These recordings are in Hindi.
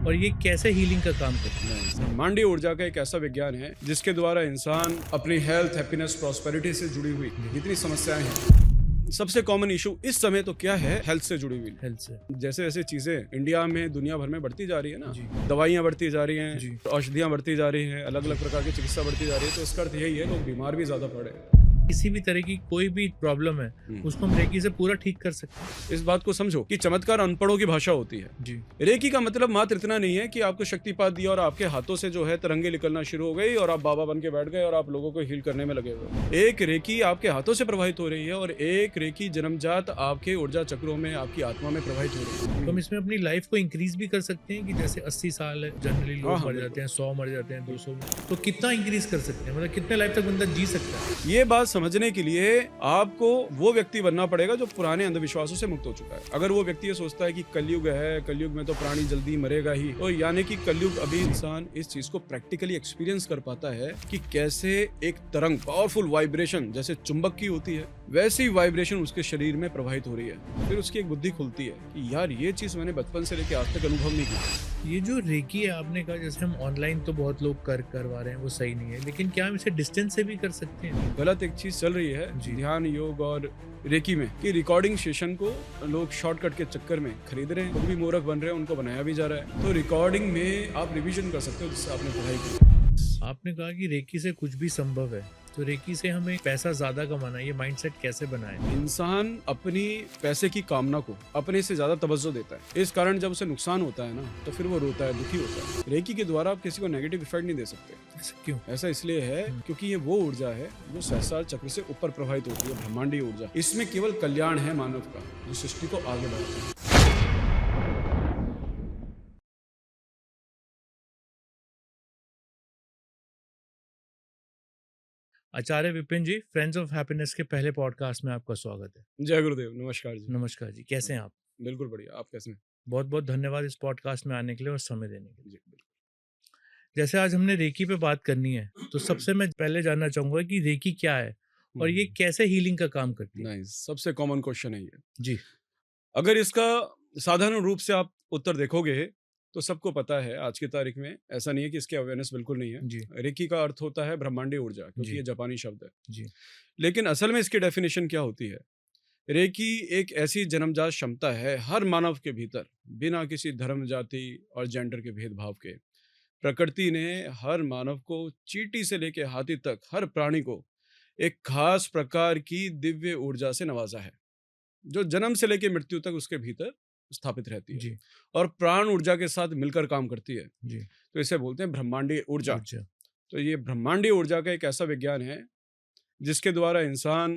और ये कैसे हीलिंग का काम करती है? ब्रह्मांडीय ऊर्जा का एक ऐसा विज्ञान है जिसके द्वारा इंसान अपनी हेल्थ, हैप्पीनेस, प्रॉस्पेरिटी से जुड़ी हुई जितनी समस्याएं हैं, सबसे कॉमन इशू इस समय तो क्या है, हेल्थ से जुड़ी हुई। हेल्थ से। जैसे जैसे चीजें इंडिया में दुनिया भर में बढ़ती जा रही है ना, जी। दवाइयाँ बढ़ती जा रही हैं, जी। औषधियाँ बढ़ती जा रही हैं, अलग अलग प्रकार की चिकित्सा बढ़ती जा रही है, तो इसका अर्थ यही है लोग बीमार भी ज्यादा पड़ रहे हैं। किसी भी तरह की कोई भी प्रॉब्लम है उसको हम रेकी से पूरा ठीक कर सकते हैं। इस बात को समझो कि चमत्कार अनपढ़ों की भाषा होती है। जी। रेकी का मतलब मात्र इतना नहीं है कि आपको शक्तिपात दिया और आपके हाथों से जो है तरंगे निकलना शुरू हो गई और आप बाबा बन के बैठ गए और आप लोगों को हील करने में लगे हुए। एक रेकी आपके हाथों से प्रवाहित हो रही है और एक रेकी जन्मजात आपके ऊर्जा चक्रों में, आपकी आत्मा में प्रवाहित हो रही है। तो हम इसमें अपनी लाइफ को इंक्रीज भी कर सकते हैं कि जैसे 80 साल है जनरली लोग हाँ, मर बिल्कुल। जाते हैं, 100 मर जाते हैं, 200 तो कितना इंक्रीज कर सकते हैं, मतलब कितने लाइफ तक बंदा जी सकता है? ये बात समझने के लिए आपको वो व्यक्ति बनना पड़ेगा जो पुराने अंधविश्वासों से मुक्त हो चुका है। अगर वो व्यक्ति ये सोचता है कि कलयुग है, कलयुग में तो प्राणी जल्दी मरेगा ही, तो यानी कि कलयुग अभी इंसान इस चीज को प्रैक्टिकली एक्सपीरियंस कर पाता है कि कैसे एक तरंग, पावरफुल वाइब्रेशन जैसे चुंबक की होती है, वैसी वाइब्रेशन उसके शरीर में प्रवाहित हो रही है। फिर उसकी एक बुद्धि खुलती है कि यार ये चीज मैंने बचपन से लेकर आज तक अनुभव नहीं की। ये जो रेकी है आपने कहा, जैसे हम ऑनलाइन तो बहुत लोग करवा रहे हैं, वो सही नहीं है, लेकिन क्या हम इसे डिस्टेंस से भी कर सकते हैं? गलत एक चीज चल रही है जी। ध्यान, योग और रेकी में कि रिकॉर्डिंग सेशन को लोग शॉर्टकट के चक्कर में खरीद रहे हैं, खुद भी मूर्ख बन रहे हैं, उनको बनाया भी जा रहा है। तो रिकॉर्डिंग में आप रिवीजन कर सकते हो जिससे आपने पढ़ाई की। आपने कहा कि रेकी से कुछ भी संभव है, तो रेकी से हमें पैसा ज्यादा कमाना है, ये माइंडसेट कैसे बनाए? इंसान अपनी पैसे की कामना को अपने से ज्यादा तवज्जो देता है। इस कारण जब उसे नुकसान होता है ना, तो फिर वो रोता है, दुखी होता है। रेकी के द्वारा आप किसी को नेगेटिव इफेक्ट नहीं दे सकते। ऐसा क्यों? ऐसा इसलिए है क्योंकि ये वो ऊर्जा है जो सहस्रार चक्र से ऊपर प्रवाहित होती है, ब्रह्मांडीय ऊर्जा। इसमें केवल कल्याण है मानव का, जो सृष्टि को आगे बढ़ाता है। आचार्य विपिन जी, फ्रेंड्स ऑफ हैप्पीनेस के पहले पॉडकास्ट में आपका स्वागत है। जय गुरुदेव, नमस्कार जी। नमस्कार जी, कैसे हैं आप? बिल्कुल बढ़िया, आप कैसे हैं? बहुत बहुत धन्यवाद इस पॉडकास्ट में आने के लिए और समय देने के लिए। जी बिल्कुल। जैसे आज हमने रेकी पे बात करनी है, तो सबसे मैं पहले जानना चाहूंगा कि रेकी क्या है और ये कैसे हीलिंग का काम करती है? नाइस, सबसे कॉमन क्वेश्चन है ये। जी। अगर इसका साधारण रूप से आप उत्तर देखोगे तो सबको पता है आज की तारीख में, ऐसा नहीं है कि इसकी अवेयरनेस बिल्कुल नहीं है। जी। रेकी का अर्थ होता है ब्रह्मांडीय ऊर्जा, क्योंकि जी। ये जापानी शब्द है। जी। लेकिन असल में इसकी डेफिनेशन क्या होती है? रेकी एक ऐसी जन्मजात क्षमता है हर मानव के भीतर, बिना किसी धर्म, जाति और जेंडर के भेदभाव के। प्रकृति ने हर मानव को, चींटी से लेकर हाथी तक, हर प्राणी को एक खास प्रकार की दिव्य ऊर्जा से नवाजा है, जो जन्म से लेकर मृत्यु तक उसके भीतर स्थापित रहती है जी। और प्राण ऊर्जा के साथ मिलकर काम करती है। जी। तो इसे बोलते हैं ब्रह्मांडीय ऊर्जा। ऊर्जा। तो ये ब्रह्मांडीय ऊर्जा का एक ऐसा विज्ञान है जिसके द्वारा इंसान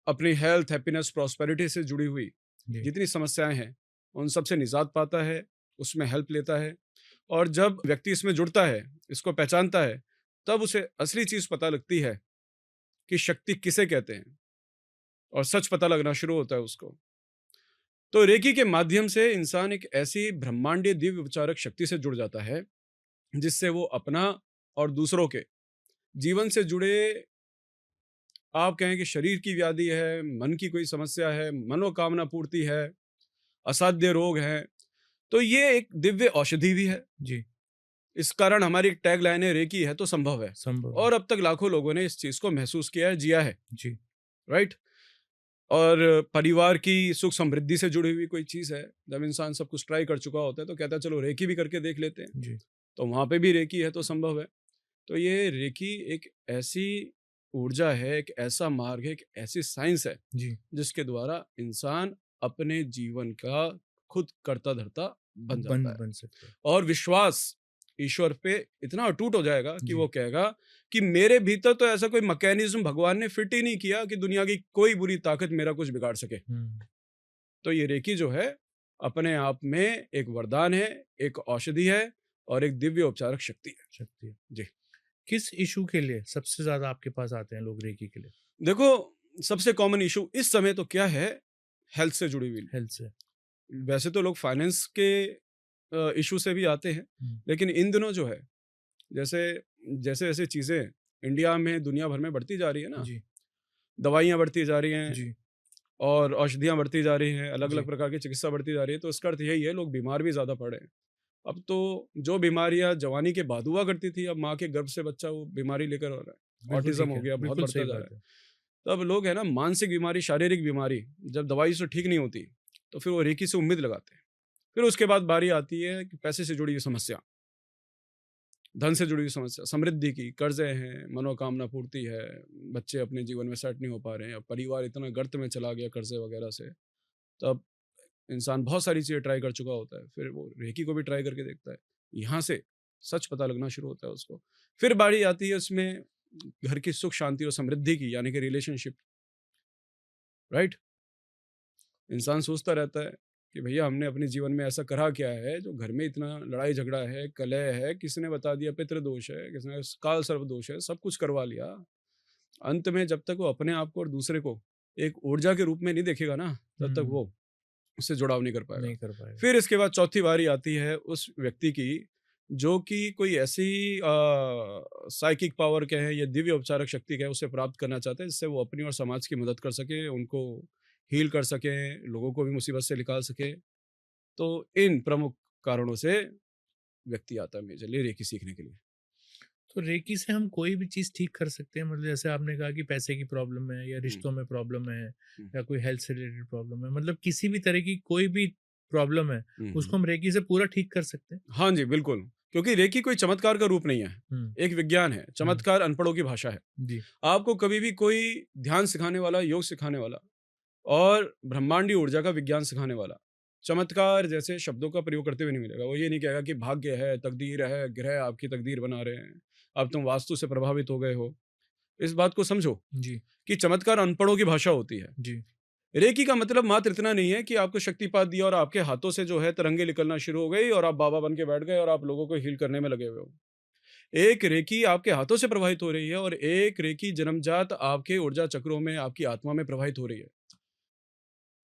अपनी हेल्थ, हैप्पीनेस, प्रॉस्पेरिटी से जुड़ी हुई जी। जितनी समस्याएं हैं उन सब से निजात पाता है, उसमें हेल्प लेता है। और जब व्यक्ति इसमें जुड़ता है, इसको पहचानता है, तब उसे असली चीज पता लगती है कि शक्ति किसे कहते हैं, और सच पता लगना शुरू होता है उसको। तो रेकी के माध्यम से इंसान एक ऐसी ब्रह्मांडीय दिव्य उपचारक शक्ति से जुड़ जाता है जिससे वो अपना और दूसरों के जीवन से जुड़े, आप कहें कि शरीर की व्याधि है, मन की कोई समस्या है, मनोकामना पूर्ति है, असाध्य रोग हैं, तो ये एक दिव्य औषधि भी है। जी। इस कारण हमारी टैग लाइन है, रेकी है तो संभव है। संभव है। और अब तक लाखों लोगों ने इस चीज को महसूस किया है, जिया है। जी। राइट। और परिवार की सुख समृद्धि से जुड़ी हुई कोई चीज है, जब इंसान सब कुछ ट्राई कर चुका होता है तो कहता है चलो रेकी भी करके देख लेते हैं। जी। तो वहां पे भी रेकी है तो संभव है। तो ये रेकी एक ऐसी ऊर्जा है, एक ऐसा मार्ग है, एक ऐसी साइंस है जी। जिसके द्वारा इंसान अपने जीवन का खुद कर्ता धर्ता बन बन जाता है। बन सकते हैं। और विश्वास ईश्वर पे इतना अटूट हो जाएगा कि जी। वो कहेगा कि मेरे भीतर तो ऐसा कोई मैकेनिज्म भगवान ने फिट ही नहीं किया कि दुनिया की कोई बुरी ताकत मेरा कुछ बिगाड़ सके। तो ये रेकी जो है अपने आप में एक वरदान है, एक औषधि है और एक दिव्य उपचारक शक्ति है। शक्ति है। जी। किस इशू के लिए सबसे ज्यादा आपके पास आते हैं लोग रेकी के लिए? देखो, सबसे कॉमन इशू इस समय तो क्या है, हेल्थ से जुड़ी हुई। हेल्थ से। वैसे तो लोग फाइनेंस के इशू से भी आते हैं, लेकिन इन दिनों जो है, जैसे जैसे जैसे चीजें इंडिया में दुनिया भर में बढ़ती जा रही है ना, जी। दवाइयाँ बढ़ती जा रही हैं जी। और औषधियाँ बढ़ती जा रही हैं, अलग जी। अलग प्रकार की चिकित्सा बढ़ती जा रही है, तो इसका अर्थ यही है लोग बीमार भी ज्यादा पड़ रहे हैं। अब तो जो बीमारियां जवानी के बाद हुआ करती थी, अब माँ के गर्भ से बच्चा वो बीमारी लेकर आ रहा है। बिल्कुल ऑटिज्म ठीक हो है, गया, बहुत बिल्कुल बढ़ता सही जा रहा बात है। है। तो अब लोग है ना, मानसिक बीमारी, शारीरिक बीमारी जब दवाई से ठीक नहीं होती, तो फिर वो रेकी से उम्मीद लगाते हैं। फिर उसके बाद बारी आती है कि पैसे से जुड़ी हुई समस्या, धन से जुड़ी हुई समस्या, समृद्धि की, कर्जे हैं, मनोकामना पूर्ति है, बच्चे अपने जीवन में सेट नहीं हो पा रहे हैं, अब परिवार इतना गर्त में चला गया कर्जे वगैरह से। तब इंसान बहुत सारी चीज़ें ट्राई कर चुका होता है, फिर वो रेकी को भी ट्राई करके देखता है। यहाँ से सच पता लगना शुरू होता है उसको। फिर बारी आती है उसमें घर की सुख शांति और समृद्धि की, यानी कि रिलेशनशिप, राइट? इंसान सोचता रहता है कि भैया हमने अपने जीवन में ऐसा करा क्या है जो घर में इतना लड़ाई झगड़ा है, कलह है, किसी ने बता दिया पितृदोष है, किसी ने काल सर्प दोष है, सब कुछ करवा लिया। अंत में जब तक वो अपने आप को और दूसरे को एक ऊर्जा के रूप में नहीं देखेगा ना, तब तक हुँ, वो उससे जुड़ाव नहीं कर पाएगा। नहीं कर पाएगा। फिर इसके बाद चौथी बारी आती है उस व्यक्ति की, जो कि कोई ऐसी साइकिक पावर कहें या दिव्य उपचारक शक्ति कहें, उसे प्राप्त करना चाहते हैं, जिससे वो अपनी और समाज की मदद कर सके, उनको हील कर सकें, लोगों को भी मुसीबत से निकाल सके। तो इन प्रमुख कारणों से व्यक्ति आता है मेजरली रेकी सीखने के लिए। तो रेकी से हम कोई भी चीज़ ठीक कर सकते हैं, मतलब जैसे आपने कहा कि पैसे की प्रॉब्लम है या हम्म, रिश्तों में प्रॉब्लम है हम्म, या कोई हेल्थ से रिलेटेड प्रॉब्लम है, मतलब किसी भी तरह की कोई भी प्रॉब्लम है, हम्म। उसको हम रेकी से पूरा ठीक कर सकते हैं। हाँ जी, बिल्कुल। क्योंकि रेकी कोई चमत्कार का रूप नहीं है, हुँ, एक विज्ञान है। हुँ, चमत्कार अनपढ़ों की भाषा है। जी, आपको कभी भी कोई ध्यान सिखाने वाला, योग सिखाने वाला और ब्रह्मांडीय ऊर्जा का विज्ञान सिखाने वाला चमत्कार जैसे शब्दों का प्रयोग करते हुए नहीं मिलेगा। वो ये नहीं कहेगा कि भाग्य है, तकदीर है, ग्रह आपकी तकदीर बना रहे हैं, अब तुम वास्तु से प्रभावित हो गए हो। इस बात को समझो जी, कि चमत्कार अनपढ़ों की भाषा होती है। जी, रेकी का मतलब मात्र इतना नहीं है कि आपको शक्तिपात दिया और आपके हाथों से जो है तरंगे निकलना शुरू हो गई और आप बाबा बन के बैठ गए और आप लोगों को हील करने में लगे हुए हो। एक रेकी आपके हाथों से प्रवाहित हो रही है और एक रेकी जन्मजात आपके ऊर्जा चक्रों में, आपकी आत्मा में प्रवाहित हो रही है।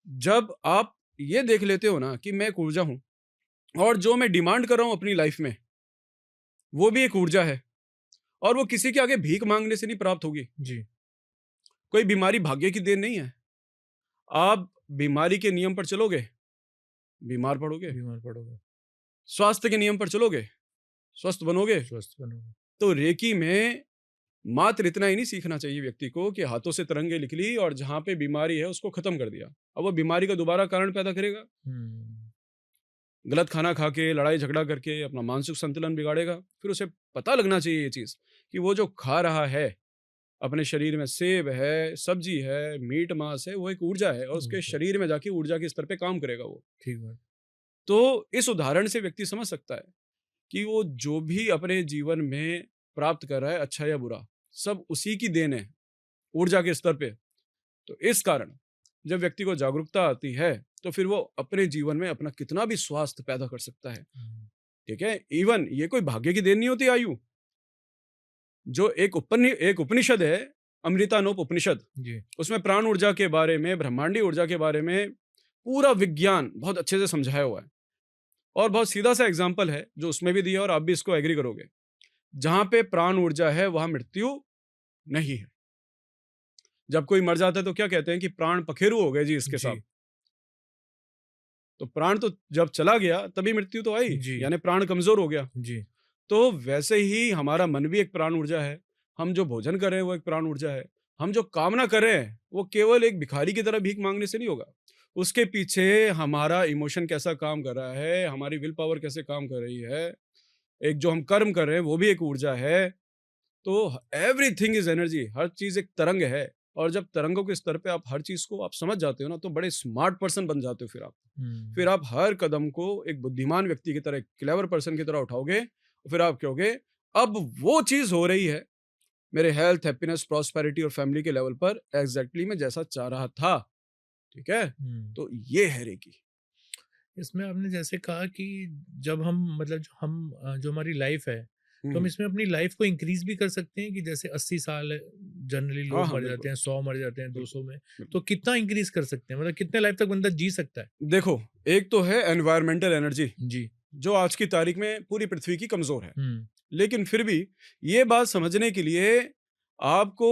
जब आप ये देख लेते हो ना कि मैं एक ऊर्जा हूँ और जो मैं डिमांड कर रहा हूँ अपनी लाइफ में, वो भी एक ऊर्जा है और वो किसी के आगे भीख मांगने से नहीं प्राप्त होगी। जी, कोई बीमारी भाग्य की देन नहीं है। आप बीमारी के नियम पर चलोगे, बीमार पड़ोगे। बीमार पड़ोगे, स्वास्थ्य के नियम पर चलोगे, स्वस्थ बनोगे। स्वस्थ बनोगे। तो रेकी में मात्र इतना ही नहीं सीखना चाहिए व्यक्ति को कि हाथों से तरंगे निकली और जहां पे बीमारी है उसको खत्म कर दिया। अब वो बीमारी का दोबारा कारण पैदा करेगा, हुँ, गलत खाना खा के, लड़ाई झगड़ा करके अपना मानसिक संतुलन बिगाड़ेगा। फिर उसे पता लगना चाहिए ये चीज़ कि वो जो खा रहा है अपने शरीर में, सेब है, सब्जी है, मीट मांस है, वो एक ऊर्जा है और उसके ऊर्जा, शरीर में जाके ऊर्जा के स्तर पे काम करेगा वो। ठीक बात। तो इस उदाहरण से व्यक्ति समझ सकता है कि वो जो भी अपने जीवन में प्राप्त कर रहा है, अच्छा या बुरा, सब उसी की देन है, ऊर्जा के स्तर पे। तो इस कारण जब व्यक्ति को जागरूकता आती है, तो फिर वो अपने जीवन में अपना कितना भी स्वास्थ्य पैदा कर सकता है। हुँ, ठीक है? इवन ये कोई भाग्य की देन नहीं होती आयु। जो एक उपनिषद है, अमृतानोप उपनिषद, जी, उसमें प्राण ऊर्जा के बारे में, ब्रह्मांडीय ऊर्जा के बारे में पूरा विज्ञान बहुत अच्छे से समझाया हुआ है और बहुत सीधा-सा एग्ज़ाम्पल है, जो उसमें भी दिया है और आप भी इसको एग्री करोगे। जहाँ पे प्राण ऊर्जा है, वहाँ मृत्यु नहीं है। जब कोई मर जाता है तो क्या कहते हैं कि प्राण पखेरु हो गए जी इसके साथ। जी, तो प्राण तो जब चला गया तभी मृत्यु तो आई, जी, यानी प्राण कमज़ोर हो गया। जी, तो वैसे ही हमारा मन भी एक प्राण ऊर्जा है। हम जो भोजन कर रहे हैं वो एक प्राण ऊर्जा है। हम जो कामना कर रहे हैं वो केवल एक भिखारी की तरह भीख माँगने से नहीं होगा। उसके पीछे हमारा इमोशन कैसा काम कर रहा है, हमारी विल पावर कैसे काम कर रही है, एक जो हम कर्म कर रहे हैं वो भी एक ऊर्जा है। तो एवरीथिंग इज एनर्जी, हर चीज एक तरंग है। और जब तरंगों के स्तर पे आप हर चीज को आप समझ जाते हो ना, तो बड़े स्मार्ट पर्सन बन जाते हो। फिर हुँ, आप हर कदम को एक बुद्धिमान व्यक्ति की तरह, एक क्लेवर पर्सन की तरह उठाओगे। फिर आप कहोगे अब वो चीज हो रही है मेरे हेल्थ, हैप्पीनेस, प्रॉस्पेरिटी और फैमिली के लेवल पर एग्जैक्टली मैं जैसा चाह रहा था। ठीक है? हुँ। तो ये है रेकी। इसमें आपने जैसे कहा कि जब हम मतलब जो हमारी लाइफ है, तो हम हम्म, इसमें अपनी लाइफ को इंक्रीज भी कर सकते हैं कि जैसे 80 साल जनरली हाँ लोग हाँ, मर जाते बिल्कुल हैं, 100 मर जाते हैं, बिल्कुल 200 में, बिल्कुल। तो कितना इंक्रीज कर सकते हैं, मतलब कितने लाइफ तक बंदा जी सकता है? देखो, एक तो है एनवायरमेंटल एनर्जी, जी, जो आज की तारीख में पूरी पृथ्वी की कमजोर है। हुँ, लेकिन फिर भी ये बात समझने के लिए आपको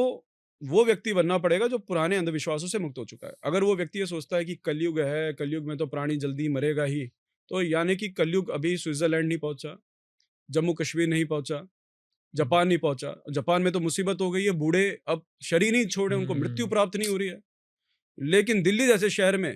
वो व्यक्ति बनना पड़ेगा जो पुराने अंधविश्वासों से मुक्त हो चुका है। अगर वो व्यक्ति ये सोचता है कि कलयुग है, कलयुग में तो प्राणी जल्दी मरेगा ही, तो यानी कि कलयुग अभी स्विट्जरलैंड नहीं पहुंचा, जम्मू कश्मीर नहीं पहुंचा, जापान नहीं पहुंचा। जापान में तो मुसीबत हो गई है, बूढ़े अब शरीर नहीं छोड़े, उनको मृत्यु प्राप्त नहीं हो रही है। लेकिन दिल्ली जैसे शहर में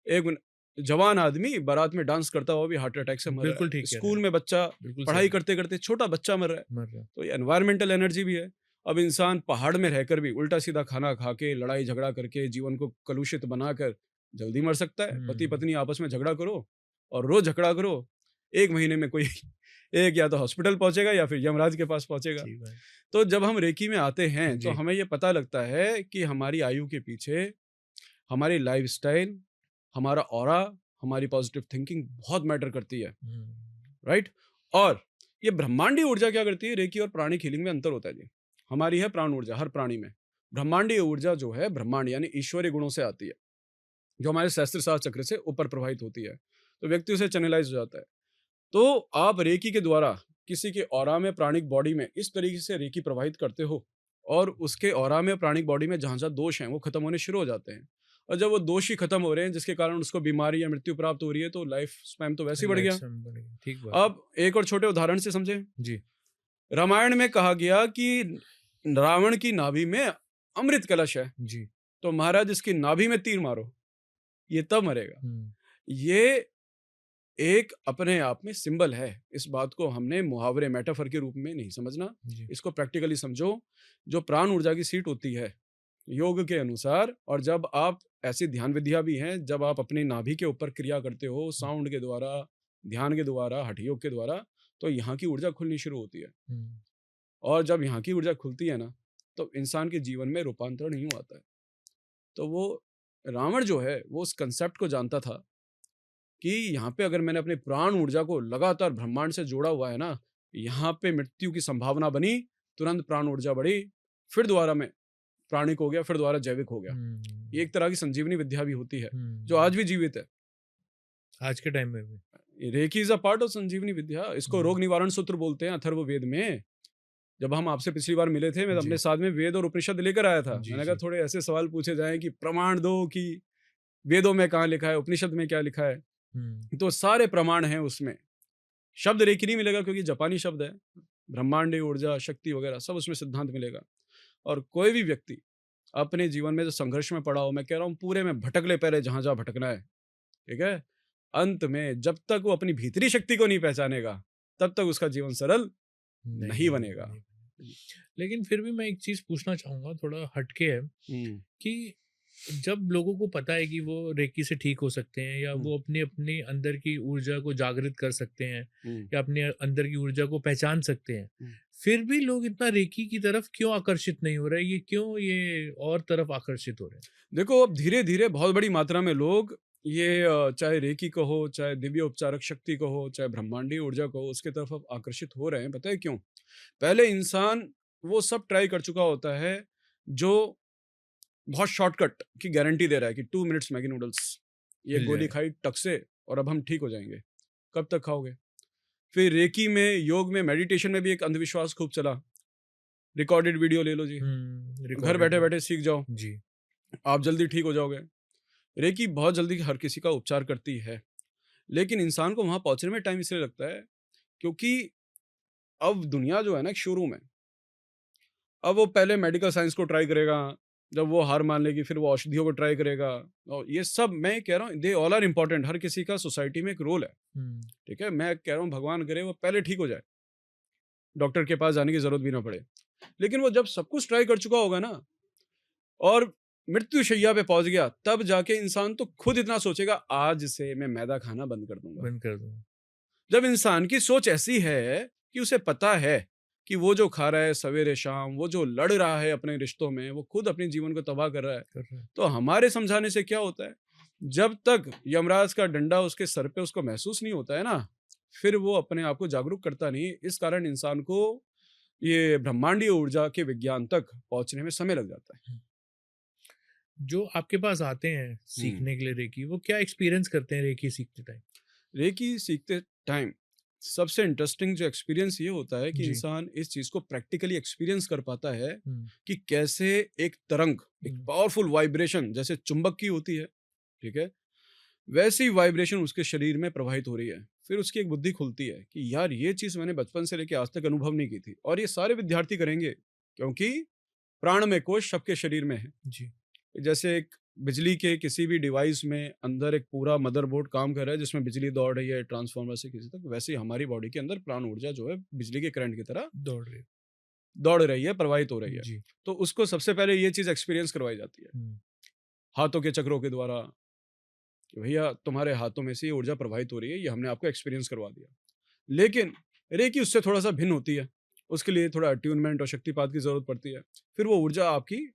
एक जवान आदमी बारात में डांस करता हुआ भी हार्ट अटैक से मर रहा बिल्कुल है। ठीक कह रहे स्कूल हैं, में बच्चा बिल्कुल पढ़ाई सही, करते करते छोटा बच्चा मर रहा है। मर रहा। तो ये एनवायरमेंटल एनर्जी भी है। अब इंसान पहाड़ में रहकर भी उल्टा सीधा खाना खा के, लड़ाई झगड़ा करके, जीवन को कलुषित बनाकर जल्दी मर सकता है। पति पत्नी आपस में झगड़ा करो और रोज झगड़ा करो, 1 महीने में कोई एक या तो हॉस्पिटल पहुंचेगा या फिर यमराज के पास पहुंचेगा। ठीक बात। तो जब हम रेकी में आते हैं तो जी। हमें ये पता लगता है कि हमारी आयु के पीछे हमारी लाइफस्टाइल, हमारा ऑरा, हमारी पॉजिटिव थिंकिंग बहुत मैटर करती है, राइट? और ये ब्रह्मांडीय ऊर्जा क्या करती है, रेकी और प्राणिक हीलिंग में अंतर होता है जी। हमारी है प्राण ऊर्जा हर प्राणी में। ब्रह्मांडीय ऊर्जा जो है ब्रह्मांड यानी ईश्वरीय गुणों से आती है, जो हमारे सहस्त्रसार चक्र से ऊपर प्रवाहित होती है, तो व्यक्ति उसे चैनलाइज हो जाता है। तो आप रेकी के द्वारा किसी के ऑरा में, प्राणिक बॉडी में इस तरीके से रेकी प्रवाहित करते हो और उसके ऑरा में, प्राणिक बॉडी में जहाँ जहाँ दोष हैं वो खत्म होने शुरू हो जाते हैं। और जब वो दोष ही खत्म हो रहे हैं जिसके कारण उसको बीमारी या मृत्यु प्राप्त हो रही है, तो लाइफ स्पैन तो वैसे ही बढ़ लाइफ गया। से बढ़ गया, ठीक बात। अब एक और छोटे उदाहरण से समझें। जी। रामायण में कहा गया कि रावण की नाभि में अमृत कलश है, जी। तो महाराज इसकी नाभि में तीर मारो, ये तब मरेगा। ये एक अपने आप में सिंबल है। इस बात को हमने मुहावरे, मेटाफर के रूप में नहीं समझना, जी। इसको प्रैक्टिकली समझो। जो प्राण ऊर्जा की सीट होती है योग के अनुसार, और जब आप ऐसी ध्यान विधियां भी हैं, जब आप अपनी नाभि के ऊपर क्रिया करते हो साउंड के द्वारा, ध्यान के द्वारा, हठ योग के द्वारा, तो यहाँ की ऊर्जा खुलनी शुरू होती है। और जब यहाँ की ऊर्जा खुलती है ना, तो इंसान के जीवन में रूपांतरण यूं आता है। तो वो रावण जो है वो उस कंसेप्ट को जानता था कि यहाँ पे अगर मैंने अपनी प्राण ऊर्जा को लगातार ब्रह्मांड से जोड़ा हुआ है ना, यहाँ पे मृत्यु की संभावना बनी, तुरंत प्राण ऊर्जा बढ़ी, फिर दोबारा में प्राणिक हो गया, फिर दोबारा जैविक हो गया। ये एक तरह की संजीवनी विद्या भी होती है जो आज भी जीवित है। आज के टाइम में भी reiki is a part of Sanjeevani Vidya. इसको रोग निवारण सूत्र बोलते हैं अथर्ववेद में। जब हम आपसे पिछली बार मिले थे, मैं जी। अपने साथ में वेद और उपनिषद लेकर आया था। जी, मैंने कहा जी। थोड़े ऐसे सवाल पूछे जाएं कि प्रमाण दो कि वेदों में कहाँ लिखा है, उपनिषद में क्या लिखा है। तो सारे प्रमाण हैं उसमें। शब्द रेकी नहीं मिलेगा क्योंकि जापानी शब्द है। ब्रह्मांडीय ऊर्जा, शक्ति वगैरह सब उसमें सिद्धांत मिलेगा। और कोई भी व्यक्ति अपने जीवन में जो संघर्ष में पड़ा हो, मैं कह रहा हूँ पूरे में भटक ले पहले जहां जहां भटकना है, ठीक है। अंत में जब तक वो अपनी भीतरी शक्ति को नहीं पहचानेगा, तब तक उसका जीवन सरल नहीं बनेगा। लेकिन फिर भी मैं एक चीज पूछना चाहूंगा, थोड़ा हटके है, कि जब लोगों को पता है कि वो रेकी से ठीक हो सकते हैं, या वो अपनी अपनी अंदर की ऊर्जा को जागृत कर सकते हैं, या अपने अंदर की ऊर्जा को पहचान सकते हैं, फिर भी लोग इतना रेकी की तरफ क्यों आकर्षित नहीं हो रहे? ये क्यों ये और तरफ आकर्षित हो रहे हैं? देखो, अब धीरे धीरे बहुत बड़ी मात्रा में लोग ये चाहे रेकी को हो, चाहे दिव्य उपचारक शक्ति को हो, चाहे ब्रह्मांडीय ऊर्जा को हो, उसके तरफ अब आकर्षित हो रहे हैं। पता है क्यों? पहले इंसान वो सब ट्राई कर चुका होता है जो बहुत शॉर्टकट की गारंटी दे रहा है कि 2 मिनट्स मैगी नूडल्स, ये मिल गोली जाएगा। खाई टक से और अब हम ठीक हो जाएंगे। कब तक खाओगे? फिर रेकी में, योग में, मेडिटेशन में भी एक अंधविश्वास खूब चला। रिकॉर्डेड वीडियो ले लो जी, घर रिकॉर्डेड बैठे बैठे सीख जाओ, जी। आप जल्दी ठीक हो जाओगे। रेकी बहुत जल्दी हर किसी का उपचार करती है, लेकिन इंसान को वहां पहुंचने में टाइम इसलिए लगता है क्योंकि अब दुनिया जो है ना एक शोरूम है। अब वो पहले मेडिकल साइंस को ट्राई करेगा, जब वो हार मान लेगी फिर वो औषधियों को ट्राई करेगा। और ये सब मैं कह रहा हूँ, दे ऑल आर इम्पोर्टेंट। हर किसी का सोसाइटी में एक रोल है, ठीक है। मैं कह रहा हूँ भगवान करे वो पहले ठीक हो जाए, डॉक्टर के पास जाने की जरूरत भी ना पड़े। लेकिन वो जब सब कुछ ट्राई कर चुका होगा ना और मृत्यु शैया पे पहुंच गया, तब जाके इंसान तो खुद इतना सोचेगा आज से मैं मैदा खाना बंद कर दूंगा। बंद कर दूंगा। जब इंसान की सोच ऐसी है कि उसे पता है कि वो जो खा रहा है सवेरे शाम, वो जो लड़ रहा है अपने रिश्तों में, वो खुद अपने जीवन को तबाह कर रहा है। तो हमारे समझाने से क्या होता है? जब तक यमराज का डंडा उसके सर पे उसको महसूस नहीं होता है ना, फिर वो अपने आप को जागरूक करता नहीं। इस कारण इंसान को ये ब्रह्मांडीय ऊर्जा के विज्ञान तक पहुंचने में समय लग जाता है। जो आपके पास आते हैं सीखने के लिए रेकी, वो क्या एक्सपीरियंस करते हैं रेकी सीखते टाइम? रेकी सीखते टाइम सबसे इंटरेस्टिंग जो एक्सपीरियंस ये होता है कि जी। इंसान इस चीज को प्रैक्टिकली एक्सपीरियंस कर पाता है कि कैसे एक तरंग, एक पावरफुल वाइब्रेशन जैसे चुंबक की होती है, ठीक है, वैसी वाइब्रेशन उसके शरीर में प्रवाहित हो रही है। फिर उसकी एक बुद्धि खुलती है कि यार ये चीज़ मैंने बचपन से लेके आज तक अनुभव नहीं की थी, और ये सारे विद्यार्थी करेंगे, क्योंकि प्राण में कोश सबके शरीर में है। जी। जैसे एक बिजली के किसी भी डिवाइस में अंदर एक पूरा मदरबोर्ड काम कर रहा है जिसमें बिजली दौड़ रही है ट्रांसफार्मर से किसी तक, वैसे ही हमारी बॉडी के अंदर प्राण ऊर्जा जो है बिजली के करंट की तरह दौड़ रहे। दौड़ रही है, प्रवाहित हो रही है। जी। तो उसको सबसे पहले ये चीज़ एक्सपीरियंस करवाई जाती है हुँ। हाथों के चक्रों के द्वारा, कि भैया तुम्हारे हाथों में से ये ऊर्जा प्रवाहित हो रही है, ये हमने आपको एक्सपीरियंस करवा दिया। लेकिन रेकी उससे थोड़ा सा भिन्न होती है, उसके लिए थोड़ा अट्यूनमेंट और शक्तिपात की जरूरत पड़ती है। फिर वो ऊर्जा आपकी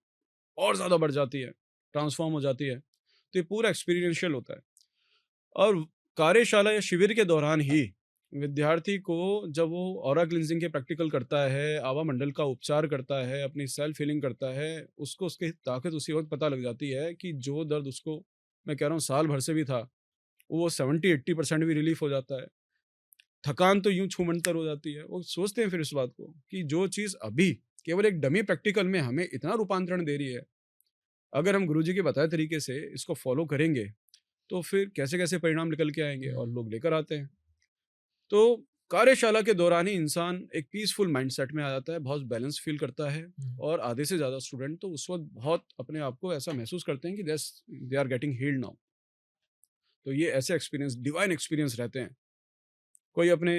और ज़्यादा बढ़ जाती है, ट्रांसफॉर्म हो जाती है। तो ये पूरा एक्सपीरियंशियल होता है। और कार्यशाला या शिविर के दौरान ही विद्यार्थी को, जब वो ऑरा क्लिनजिंग के प्रैक्टिकल करता है, आवा मंडल का उपचार करता है, अपनी सेल्फ हीलिंग करता है, उसको उसकी ताकत उसी वक्त पता लग जाती है कि जो दर्द उसको, मैं कह रहा हूँ साल भर से भी था, वो 70-80% भी रिलीफ हो जाता है। थकान तो यूं छूमंतर हो जाती है। वो सोचते हैं फिर इस बात को कि जो चीज़ अभी केवल एक डमी प्रैक्टिकल में हमें इतना रूपांतरण दे रही है, अगर हम गुरुजी के बताए तरीके से इसको फॉलो करेंगे तो फिर कैसे-कैसे परिणाम निकल के आएँगे, और हुँ। लोग लेकर आते हैं। तो कार्यशाला के दौरान ही इंसान एक पीसफुल माइंडसेट में आ जाता है, बहुत बैलेंस फ़ील करता है, हुँ। और आधे से ज़्यादा स्टूडेंट तो उस वक़्त बहुत अपने आप को ऐसा महसूस करते हैं कि they are getting healed now. तो ये ऐसे एक्सपीरियंस डिवाइन एक्सपीरियंस रहते हैं। कोई अपने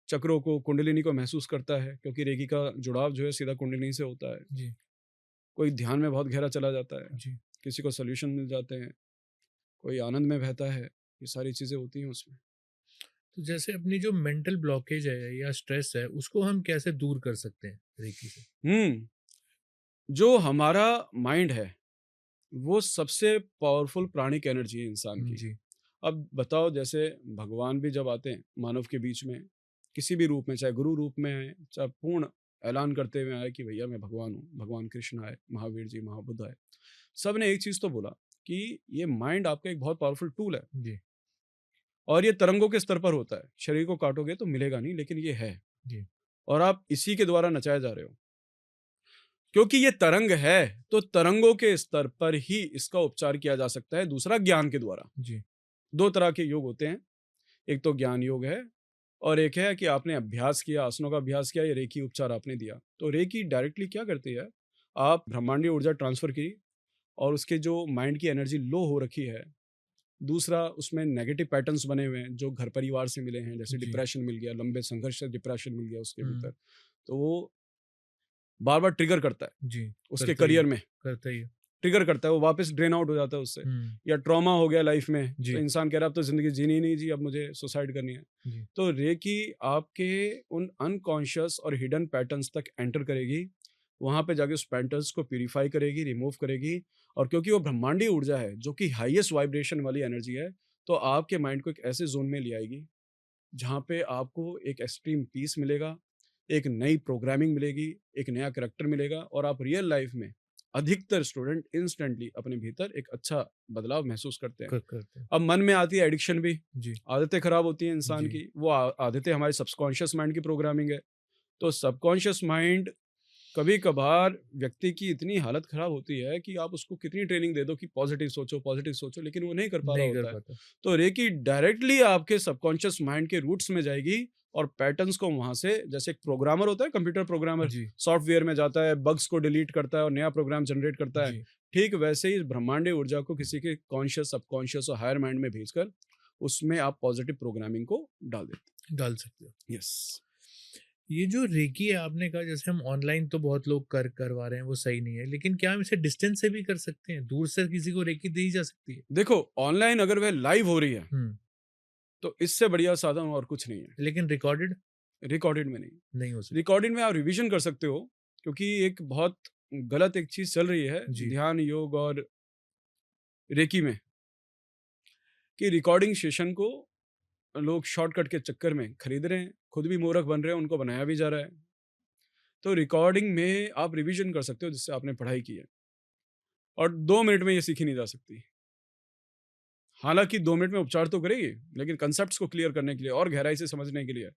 चक्रों को, कुंडलिनी को महसूस करता है, क्योंकि रेकी का जुड़ाव जो है सीधा कुंडलिनी से होता है। जी। कोई ध्यान में बहुत गहरा चला जाता है, जी। किसी को सॉल्यूशन मिल जाते हैं, कोई आनंद में बहता है। ये सारी चीज़ें होती हैं उसमें। तो जैसे अपनी जो मेंटल ब्लॉकेज है या स्ट्रेस है, उसको हम कैसे दूर कर सकते हैं रेकी से? हुँ, जो हमारा माइंड है, वो सबसे पावरफुल प्राणिक एनर्जी है इंसान की। जी। अब बताओ, जैसे भगवान भी जब आते हैं मानव के बीच में, किसी भी रूप में, चाहे गुरु रूप में आए, चाहे पूर्ण ऐलान करते हुए आए कि भैया मैं भगवान हूँ, भगवान कृष्ण आए, महावीर जी, महाबुद्ध आए। सब ने एक चीज़ तो बोला कि ये माइंड आपका एक बहुत पावरफुल टूल है, जी। और ये तरंगों के स्तर पर होता है। शरीर को काटोगे तो मिलेगा नहीं, लेकिन ये है, जी। और आप इसी के द्वारा नचाए जा रहे हो। क्योंकि ये तरंग है, तो तरंगों के स्तर पर ही इसका उपचार किया जा सकता है। दूसरा, ज्ञान के द्वारा। जी। 2 तरह के योग होते हैं, एक तो ज्ञान योग है, और एक है कि आपने अभ्यास किया, आसनों का अभ्यास किया, या रेकी उपचार आपने दिया। तो रेकी डायरेक्टली क्या करती है, आप ब्रह्मांडीय ऊर्जा ट्रांसफ़र की, और उसके जो माइंड की एनर्जी लो हो रखी है, दूसरा उसमें नेगेटिव पैटर्न्स बने हुए हैं जो घर परिवार से मिले हैं, जैसे जी। डिप्रेशन मिल गया, लंबे संघर्ष से डिप्रेशन मिल गया उसके हुँ। भीतर, तो वो बार-बार ट्रिगर करता है जी, उसके करता ही है, करियर में। करता ही है। ट्रिगर करता है, वो वापस ड्रेन आउट हो जाता है उससे, हुँ। या ट्रॉमा हो गया लाइफ में, तो जी। इंसान कह रहा है अब तो ज़िंदगी जीनी ही नहीं जी, अब मुझे सुसाइड करनी है। जी। तो रेकी आपके उन अनकॉन्शियस और हिडन पैटर्न्स तक एंटर करेगी, वहाँ पे जाके उस पैटर्न्स को प्यूरिफाई करेगी, रिमूव करेगी, और क्योंकि वो ब्रह्मांडीय ऊर्जा है, जो कि हाईएस्ट वाइब्रेशन वाली एनर्जी है, तो आपके माइंड को एक ऐसे ज़ोन में ले आएगी, जहाँ पे आपको एक एक्सट्रीम पीस मिलेगा, एक नई प्रोग्रामिंग मिलेगी, एक नया करैक्टर मिलेगा, और आप रियल लाइफ में अधिकतर स्टूडेंट इंस्टेंटली अपने भीतर एक अच्छा बदलाव महसूस करते हैं। करते हैं। अब मन में आती है एडिक्शन भी, जी। आदतें खराब होती हैं इंसान जी। की, वो आदतें हमारे सबकॉन्शियस माइंड की प्रोग्रामिंग है। तो सबकॉन्शियस माइंड कभी-कभार व्यक्ति की इतनी हालत खराब होती है कि आप उसको कितनी ट्रेनिंग दे दो कि पॉजिटिव सोचो, लेकिन वो नहीं कर पा रहा नहीं कर होता है। पाता। तो रेकी डायरेक्टली आपके सबकॉन्शियस माइंड के रूट्स में जाएगी, और पैटर्न्स को वहाँ से, जैसे एक प्रोग्रामर होता है, कंप्यूटर प्रोग्रामर, जी। सॉफ्टवेयर में जाता है, बग्स को डिलीट करता है और नया प्रोग्राम जनरेट करता है। जी। ठीक वैसे ही इस ब्रह्मांडीय ऊर्जा को किसी के कॉन्शियस, सबकॉन्शियस और हायर माइंड में भेजकर उसमें आप पॉजिटिव प्रोग्रामिंग को डाल देते डाल सकते हो। हैं। यस। ये जो रेकी है आपने कहा, जैसे हम ऑनलाइन तो बहुत लोग करवा रहे हैं, वो सही नहीं है, लेकिन क्या हम इसे डिस्टेंस से भी कर सकते हैं? दूर से किसी को रेकी दी जा सकती है? देखो, ऑनलाइन अगर वह लाइव हो रही है, हुँ। तो इससे बढ़िया साधन और कुछ नहीं है। लेकिन रिकॉर्डेड रिकॉर्डेड में नहीं। नहीं हो सकती। रिकॉर्डेड में आप रिवीजन कर सकते हो, क्योंकि एक बहुत गलत एक चीज़ चल रही है जी। ध्यान, योग और रेकी में, कि रिकॉर्डिंग सेशन को लोग शॉर्टकट के चक्कर में खरीद रहे हैं, खुद भी मूर्ख बन रहे हैं, उनको बनाया भी जा रहा है। तो रिकॉर्डिंग में आप रिवीजन कर सकते हो जिससे आपने पढ़ाई की है, और 2 मिनट में ये सीखी नहीं जा सकती। हालाँकि 2 मिनट में उपचार तो करेगी, लेकिन कांसेप्ट्स को क्लियर करने के लिए और गहराई से समझने के लिए,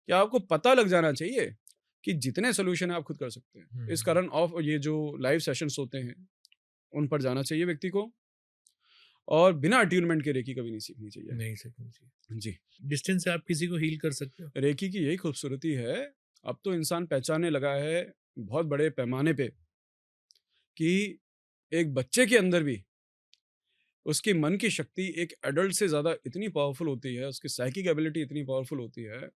क्या आपको पता लग जाना चाहिए कि जितने सॉल्यूशन है आप खुद कर सकते हैं। इस हुँ। कारण ऑफ ये जो लाइव सेशंस होते हैं, उन पर जाना चाहिए व्यक्ति को। और बिना अट्यूनमेंट के रेकी कभी नहीं सीखनी चाहिए। नहीं सकनी चाहिए। जी, डिस्टेंस से आप किसी को हील कर सकते हो? रेकी की यही खूबसूरती है, अब तो इंसान पहचानने लगा है बहुत बड़े पैमाने पे कि एक बच्चे के अंदर भी उसकी मन की शक्ति एक एडल्ट से ज़्यादा इतनी पावरफुल होती है, उसकी साइकिक एबिलिटी इतनी पावरफुल होती है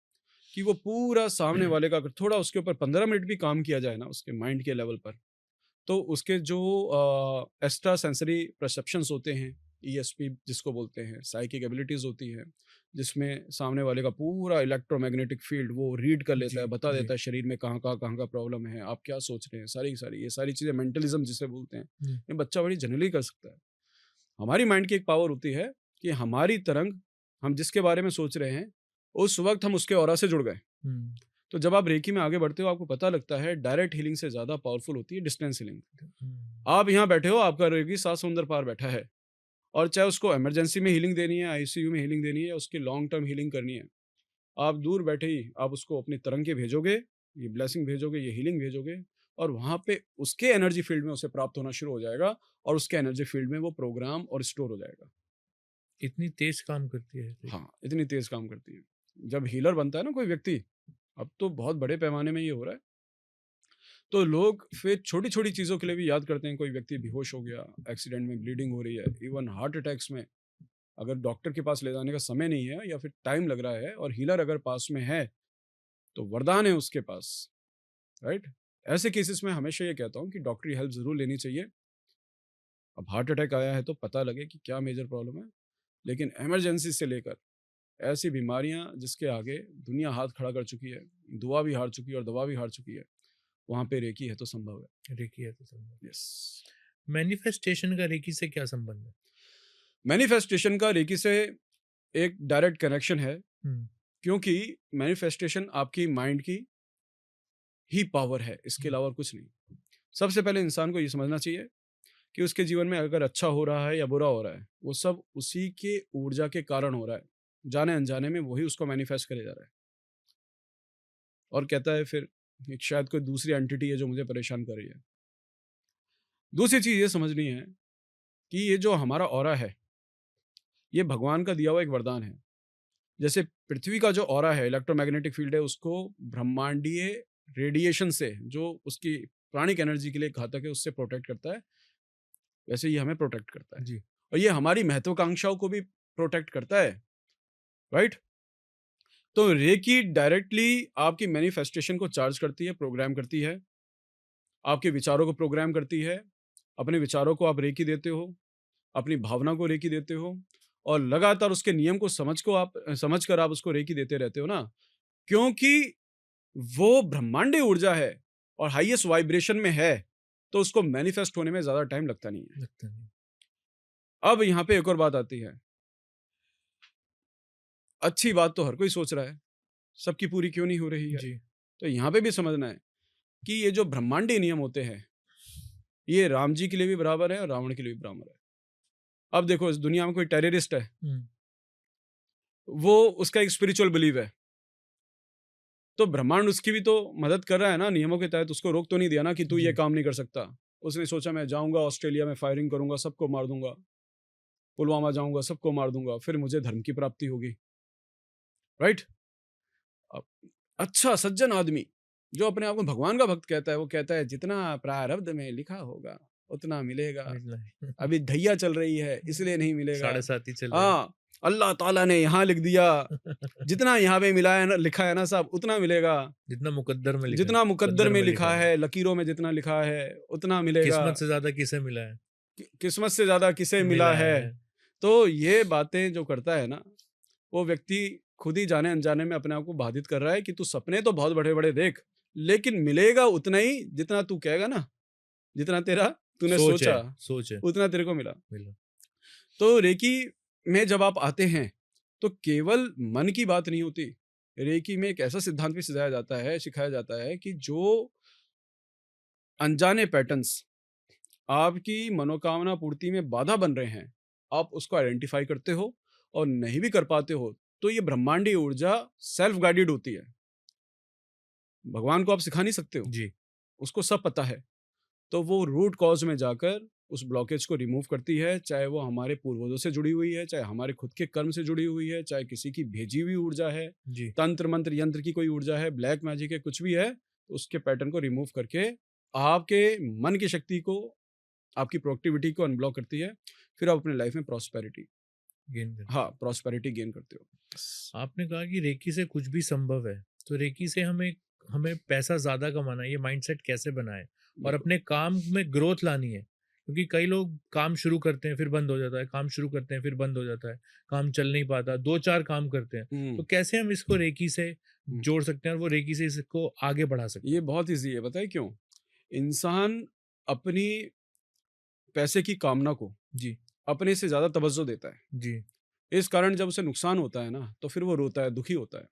कि वो पूरा सामने वाले का अगर थोड़ा उसके ऊपर 15 मिनट भी काम किया जाए ना उसके माइंड के लेवल पर, तो उसके जो एक्स्ट्रा सेंसरी परसेप्शंस होते हैं, ईएसपी जिसको बोलते हैं, साइकिक एबिलिटीज़ होती हैं, जिसमें सामने वाले का पूरा इलेक्ट्रोमैग्नेटिक फील्ड वो रीड कर लेता जी, है, बता जी। देता है शरीर में कहाँ का प्रॉब्लम है, आप क्या सोच रहे हैं, सारी की सारी ये सारी चीज़ें मेंटलिज्म जिसे बोलते हैं, जी। ये बच्चा बड़ी जनरली कर सकता है। हमारी माइंड की एक पावर होती है कि हमारी तरंग, हम जिसके बारे में सोच रहे हैं, उस वक़्त हम उसके ऑरा से जुड़ गए। हुँ, तो जब आप रेकी में आगे बढ़ते हो, आपको पता लगता है डायरेक्ट हीलिंग से ज़्यादा पावरफुल होती है डिस्टेंस हीलिंग। हुँ। आप यहाँ बैठे हो, आपका रेकी 7 समुंदर पार बैठा है और चाहे उसको इमरजेंसी में हीलिंग देनी है, आईसीयू में हीलिंग देनी है या उसकी लॉन्ग टर्म हीलिंग करनी है, आप दूर बैठे ही आप उसको अपनी तरंग के भेजोगे, ये ब्लेसिंग भेजोगे, ये हीलिंग भेजोगे और वहाँ पे उसके एनर्जी फील्ड में उसे प्राप्त होना शुरू हो जाएगा और उसके एनर्जी फील्ड में वो प्रोग्राम और स्टोर हो जाएगा। इतनी तेज़ काम करती है रेकी। हाँ, इतनी तेज़ काम करती है। जब हीलर बनता है ना कोई व्यक्ति, अब तो बहुत बड़े पैमाने में ये हो रहा है, तो लोग फिर छोटी-छोटी चीज़ों के लिए भी याद करते हैं, कोई व्यक्ति बेहोश हो गया, एक्सीडेंट में ब्लीडिंग हो रही है, इवन हार्ट अटैक्स में अगर डॉक्टर के पास ले जाने का समय नहीं है या फिर टाइम लग रहा है और हीलर अगर पास में है, तो वरदान है उसके पास, राइट? ऐसे केसेस में हमेशा ये कहता हूँ कि डॉक्टरी हेल्प ज़रूर लेनी चाहिए। अब हार्ट अटैक आया है तो पता लगे कि क्या मेजर प्रॉब्लम है, लेकिन इमरजेंसी से लेकर ऐसी बीमारियाँ जिसके आगे दुनिया हाथ खड़ा कर चुकी है, दुआ भी हार चुकी है और दवा भी हार चुकी है, वहाँ पे रेकी है तो संभव है। रेकी है तो संभव। यस। मैनिफेस्टेशन का रेकी से क्या संबंध है? मैनिफेस्टेशन का रेकी से एक डायरेक्ट कनेक्शन है, हुँ, क्योंकि मैनिफेस्टेशन आपकी माइंड की ही पावर है, इसके हुँ। अलावा और कुछ नहीं। सबसे पहले इंसान को ये समझना चाहिए कि उसके जीवन में अगर अच्छा हो रहा है या बुरा हो रहा है, वो सब उसी के ऊर्जा के कारण हो रहा है। जाने अनजाने में वही उसको मैनिफेस्ट करे जा रहा है और कहता है फिर एक शायद कोई दूसरी एंटिटी है जो मुझे परेशान कर रही है। दूसरी चीज़ ये समझनी है कि ये जो हमारा ऑरा है, ये भगवान का दिया हुआ एक वरदान है। जैसे पृथ्वी का जो ऑरा है, इलेक्ट्रोमैग्नेटिक फील्ड है, उसको ब्रह्मांडीय रेडिएशन से, जो उसकी प्राणिक एनर्जी के लिए घातक है, उससे प्रोटेक्ट करता है, वैसे ये हमें प्रोटेक्ट करता है जी। और ये हमारी महत्वाकांक्षाओं को भी प्रोटेक्ट करता है, राइट? तो रेकी डायरेक्टली आपकी मैनिफेस्टेशन को चार्ज करती है, प्रोग्राम करती है, आपके विचारों को प्रोग्राम करती है। अपने विचारों को आप रेकी देते हो, अपनी भावना को रेकी देते हो और लगातार उसके नियम को समझ कर आप उसको रेकी देते रहते हो ना, क्योंकि वो ब्रह्मांडीय ऊर्जा है और हाईएस्ट वाइब्रेशन में है, तो उसको मैनिफेस्ट होने में ज़्यादा टाइम लगता नहीं है। लगता नहीं। अब यहाँ पे एक और बात आती है, अच्छी बात तो हर कोई सोच रहा है, सबकी पूरी क्यों नहीं हो रही है? जी। तो यहाँ पे भी समझना है कि ये जो ब्रह्मांडीय नियम होते हैं, ये राम जी के लिए भी बराबर है और रावण के लिए भी बराबर है। अब देखो इस दुनिया में कोई टेररिस्ट है, हुँ, वो उसका एक स्पिरिचुअल बिलीव है, तो ब्रह्मांड उसकी भी तो मदद कर रहा है ना, नियमों के तहत उसको रोक तो नहीं दिया ना कि तू ये जी। काम नहीं कर सकता। उसने सोचा मैं जाऊँगा ऑस्ट्रेलिया में फायरिंग करूँगा, सबको मार दूँगा, पुलवामा जाऊँगा, सबको मार दूँगा, फिर मुझे धर्म की प्राप्ति होगी, राइट? अब अच्छा सज्जन आदमी जो अपने आप को भगवान का भक्त कहता है, वो कहता है जितना प्रारब्ध में लिखा होगा उतना मिलेगा। मिलना है। अभी ढैया चल रही है इसलिए नहीं मिलेगा। साढ़े 7 ही चल रहे हैं। हाँ, अल्लाह ताला ने यहाँ लिख दिया, जितना यहाँ पे मिला है ना, लिखा है ना साहब, उतना मिलेगा। जितना मुकद्दर में लिखा है, जितना मुकद्दर मुकद्दर में में लिखा लिखा है, लकीरों में जितना लिखा है, उतना मिलेगा। किस्मत से ज़्यादा किसे मिला है? किस्मत से ज़्यादा किसे मिला मिला है। है। तो ये बातें जो करता है ना, वो व्यक्ति खुद ही जाने अनजाने में अपने आप को बाधित कर रहा है कि तू सपने तो बहुत बड़े-बड़े देख, लेकिन मिलेगा उतना ही जितना तू कहेगा ना, जितना तेरा तूने सोच है, सोचा, सोच है। उतना तेरे को मिला। मिला। तो रेकी में जब आप आते हैं, तो केवल मन की बात नहीं होती। रेकी में एक ऐसा सिद्धांत भी सिखाया जाता है कि जो अनजाने पैटर्न्स आपकी मनोकामना पूर्ति में बाधा बन रहे हैं, आप उसको आइडेंटिफाई करते हो और नहीं भी कर पाते हो, तो ये ब्रह्मांडीय ऊर्जा सेल्फ गाइडेड होती है। भगवान को आप सिखा नहीं सकते हो, जी। उसको सब पता है। तो वो रूट कॉज में जाकर उस ब्लॉकेज को रिमूव करती है, चाहे वो हमारे पूर्वजों से जुड़ी हुई है, चाहे हमारे खुद के कर्म से जुड़ी हुई है, चाहे किसी की भेजी हुई ऊर्जा है, जी। तंत्र मंत्र यंत्र की कोई ऊर्जा है, ब्लैक मैजिक है, कुछ भी है, तो उसके पैटर्न को रिमूव करके आपके मन की शक्ति को, आपकी प्रोडक्टिविटी को अनब्लॉक करती है। फिर आप अपने लाइफ में प्रॉस्पेरिटी गेन कर। हाँ प्रॉस्पेरिटी गेन करते हो। आपने कहा कि रेकी से कुछ भी संभव है, तो रेकी से हमें हमें पैसा ज़्यादा कमाना है, ये माइंडसेट कैसे बनाएं और बिल्कुल। अपने काम में ग्रोथ लानी है? क्योंकि कई लोग काम शुरू करते हैं फिर बंद हो जाता है, काम शुरू करते हैं फिर बंद हो जाता है, काम चल नहीं पाता, 2-4 काम करते हैं। तो हम्म, कैसे हम इसको रेकी से हम्म। जोड़ सकते हैं और वो रेकी से इसको आगे बढ़ा सकते ये बहुत ईजी है, बताए क्यों? इंसान अपनी पैसे की कामना को हैं? जी, अपने से ज्यादा तवज्जो देता है। जी, इस कारण जब उसे नुकसान होता है ना, तो फिर वो रोता है, दुखी होता है।